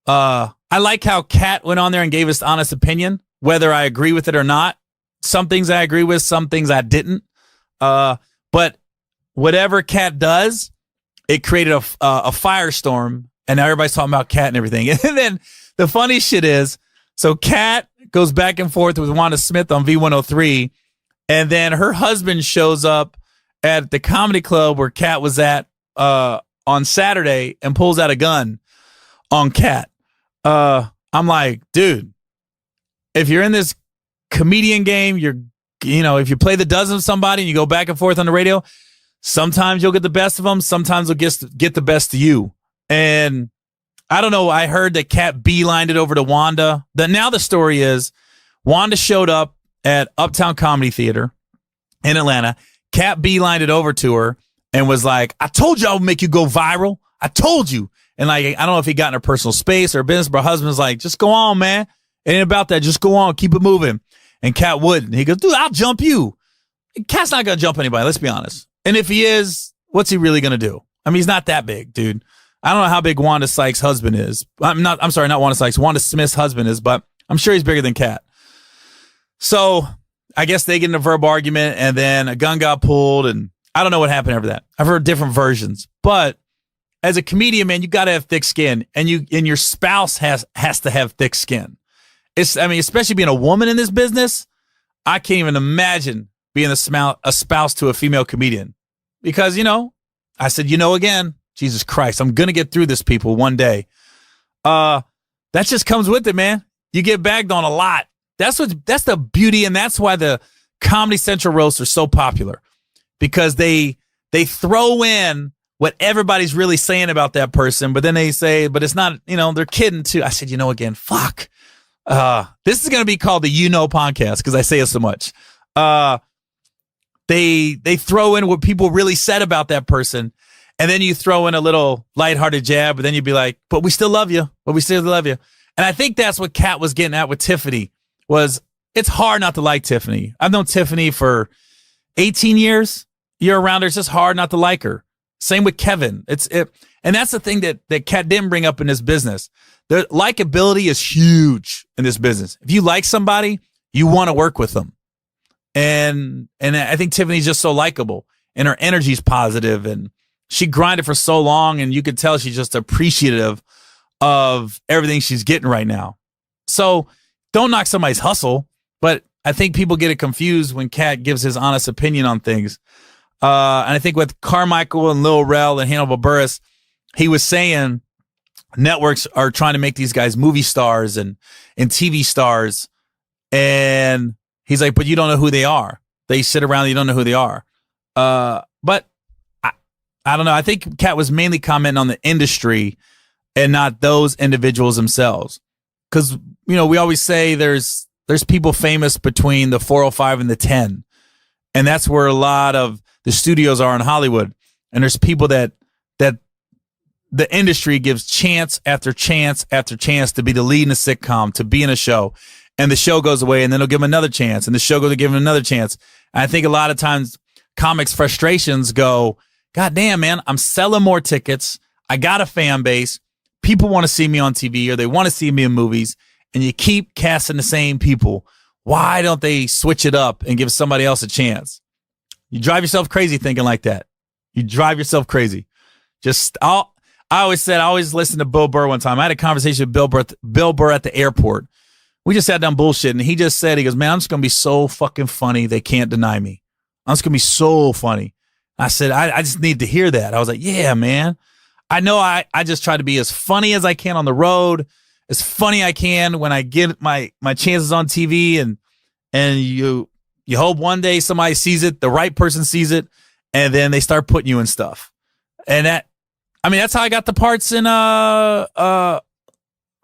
Katt went on there and gave his honest opinion, whether I agree with it or not. Some things I agree with, some things I didn't. But whatever Katt does, it created a firestorm, and now everybody's talking about Katt and everything. And then the funny shit is, so Katt goes back and forth with Wanda Smith on V103, and then her husband shows up at the comedy club where Katt was at on Saturday and pulls out a gun on Katt. I'm like, dude, if you're in this comedian game, if you play the dozen of somebody and you go back and forth on the radio, sometimes you'll get the best of them. Sometimes they'll get the best of you. And I don't know. I heard that Katt beelined it over to Wanda. Now the story is Wanda showed up at Uptown Comedy Theater in Atlanta. Katt beelined it over to her and was like, I told you I would make you go viral. I told you. And like, I don't know if he got in her personal space or business, but her husband's like, just go on, man. It ain't about that. Just go on. Keep it moving. And Katt wouldn't. He goes, dude, I'll jump you. Katt's not going to jump anybody. Let's be honest. And if he is, what's he really going to do? I mean, he's not that big, dude. I don't know how big Wanda Sykes' husband is. I'm sorry, not Wanda Sykes. Wanda Smith's husband is, but I'm sure he's bigger than Katt. So I guess they get in a verbal argument, and then a gun got pulled, and I don't know what happened after that. I've heard different versions. But as a comedian, man, you got to have thick skin, and your spouse has to have thick skin. Especially being a woman in this business, I can't even imagine being a spouse to a female comedian. Because, I said, again, Jesus Christ, I'm going to get through this, people, one day. That just comes with it, man. You get bagged on a lot. That's the beauty, and that's why the Comedy Central roasts are so popular. Because they throw in what everybody's really saying about that person, but then they say, but it's not, they're kidding too. I said, again, fuck. This is going to be called the podcast because I say it so much. They throw in what people really said about that person, And then you throw in a little lighthearted jab, but then you'd be like, but we still love you. But we still love you. And I think that's what Katt was getting at with Tiffany was it's hard not to like Tiffany. I've known Tiffany for 18 years. You're around her. It's just hard not to like her. Same with Kevin. And that's the thing that Katt didn't bring up in this business. The likability is huge in this business. If you like somebody, you want to work with them. And I think Tiffany's just so likable and her energy's positive and she grinded for so long and you could tell she's just appreciative of everything she's getting right now. So don't knock somebody's hustle, but I think people get it confused when Katt gives his honest opinion on things. And I think with Carmichael and Lil Rel and Hannibal Buress, he was saying networks are trying to make these guys movie stars and TV stars. And he's like, but you don't know who they are. They sit around, you don't know who they are. But I don't know. I think Katt was mainly commenting on the industry and not those individuals themselves. Because, we always say there's people famous between the 405 and the 10. And that's where a lot of the studios are in Hollywood. And there's people that the industry gives chance after chance after chance to be the lead in a sitcom, to be in a show. And the show goes away and then they'll give them another chance. And the show goes to give them another chance. And I think a lot of times comics' frustrations go, God damn, man, I'm selling more tickets. I got a fan base. People want to see me on TV or they want to see me in movies. And you keep casting the same people. Why don't they switch it up and give somebody else a chance? You drive yourself crazy thinking like that. You drive yourself crazy. I always listened to Bill Burr one time. I had a conversation with Bill Burr at the airport. We just sat down bullshit, and he just said, he goes, man, I'm just going to be so fucking funny. They can't deny me. I'm just going to be so funny. I said, I just need to hear that. I was like, yeah, man. I know I just try to be as funny as I can on the road, as funny I can when I get my chances on TV, and you hope one day somebody sees it, the right person sees it, and then they start putting you in stuff. And that's how I got the parts in Ride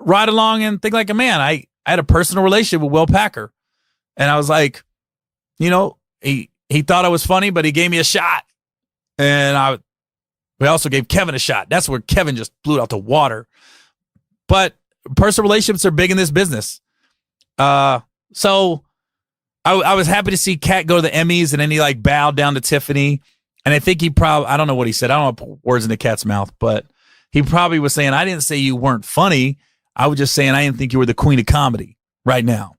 Along and Think Like a Man. I had a personal relationship with Will Packer. And I was like, he thought I was funny, but he gave me a shot. And we also gave Kevin a shot. That's where Kevin just blew it out the water. But personal relationships are big in this business. So I was happy to see Katt go to the Emmys, and then he bowed down to Tiffany. And I think I don't know what he said. I don't want to put words in the Katt's mouth, but he probably was saying, I didn't say you weren't funny. I was just saying I didn't think you were the queen of comedy right now.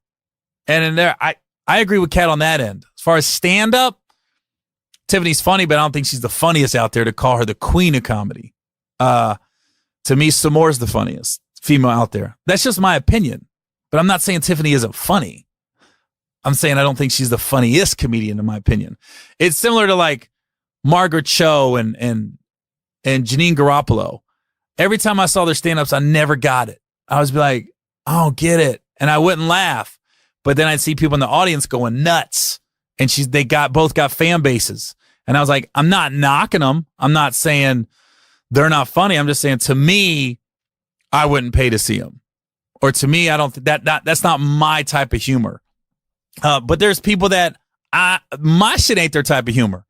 And in there, I agree with Katt on that end. As far as stand-up, Tiffany's funny, but I don't think she's the funniest out there to call her the queen of comedy. To me, Samore's the funniest female out there. That's just my opinion. But I'm not saying Tiffany isn't funny. I'm saying I don't think she's the funniest comedian, in my opinion. It's similar to Margaret Cho and Janine Garoppolo. Every time I saw their stand-ups, I never got it. I was like, I don't get it. And I wouldn't laugh. But then I'd see people in the audience going nuts. And they both got fan bases. And I was like, I'm not knocking them. I'm not saying they're not funny. I'm just saying, to me, I wouldn't pay to see them. Or to me, I don't think that's not my type of humor. But there's people that my shit ain't their type of humor.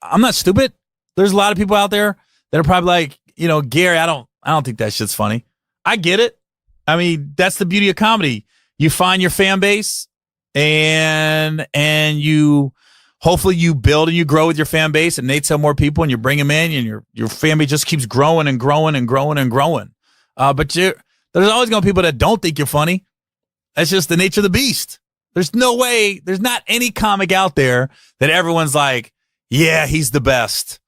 I'm not stupid. There's a lot of people out there that are probably like, Gary, I don't think that shit's funny. I get it. I mean, that's the beauty of comedy. You find your fan base and you hopefully you build and you grow with your fan base, and they tell more people and you bring them in, and your fan base just keeps growing and growing and growing and growing. But there's always going to be people that don't think you're funny. That's just the nature of the beast. There's no way, there's not any comic out there that everyone's like, yeah, he's the best.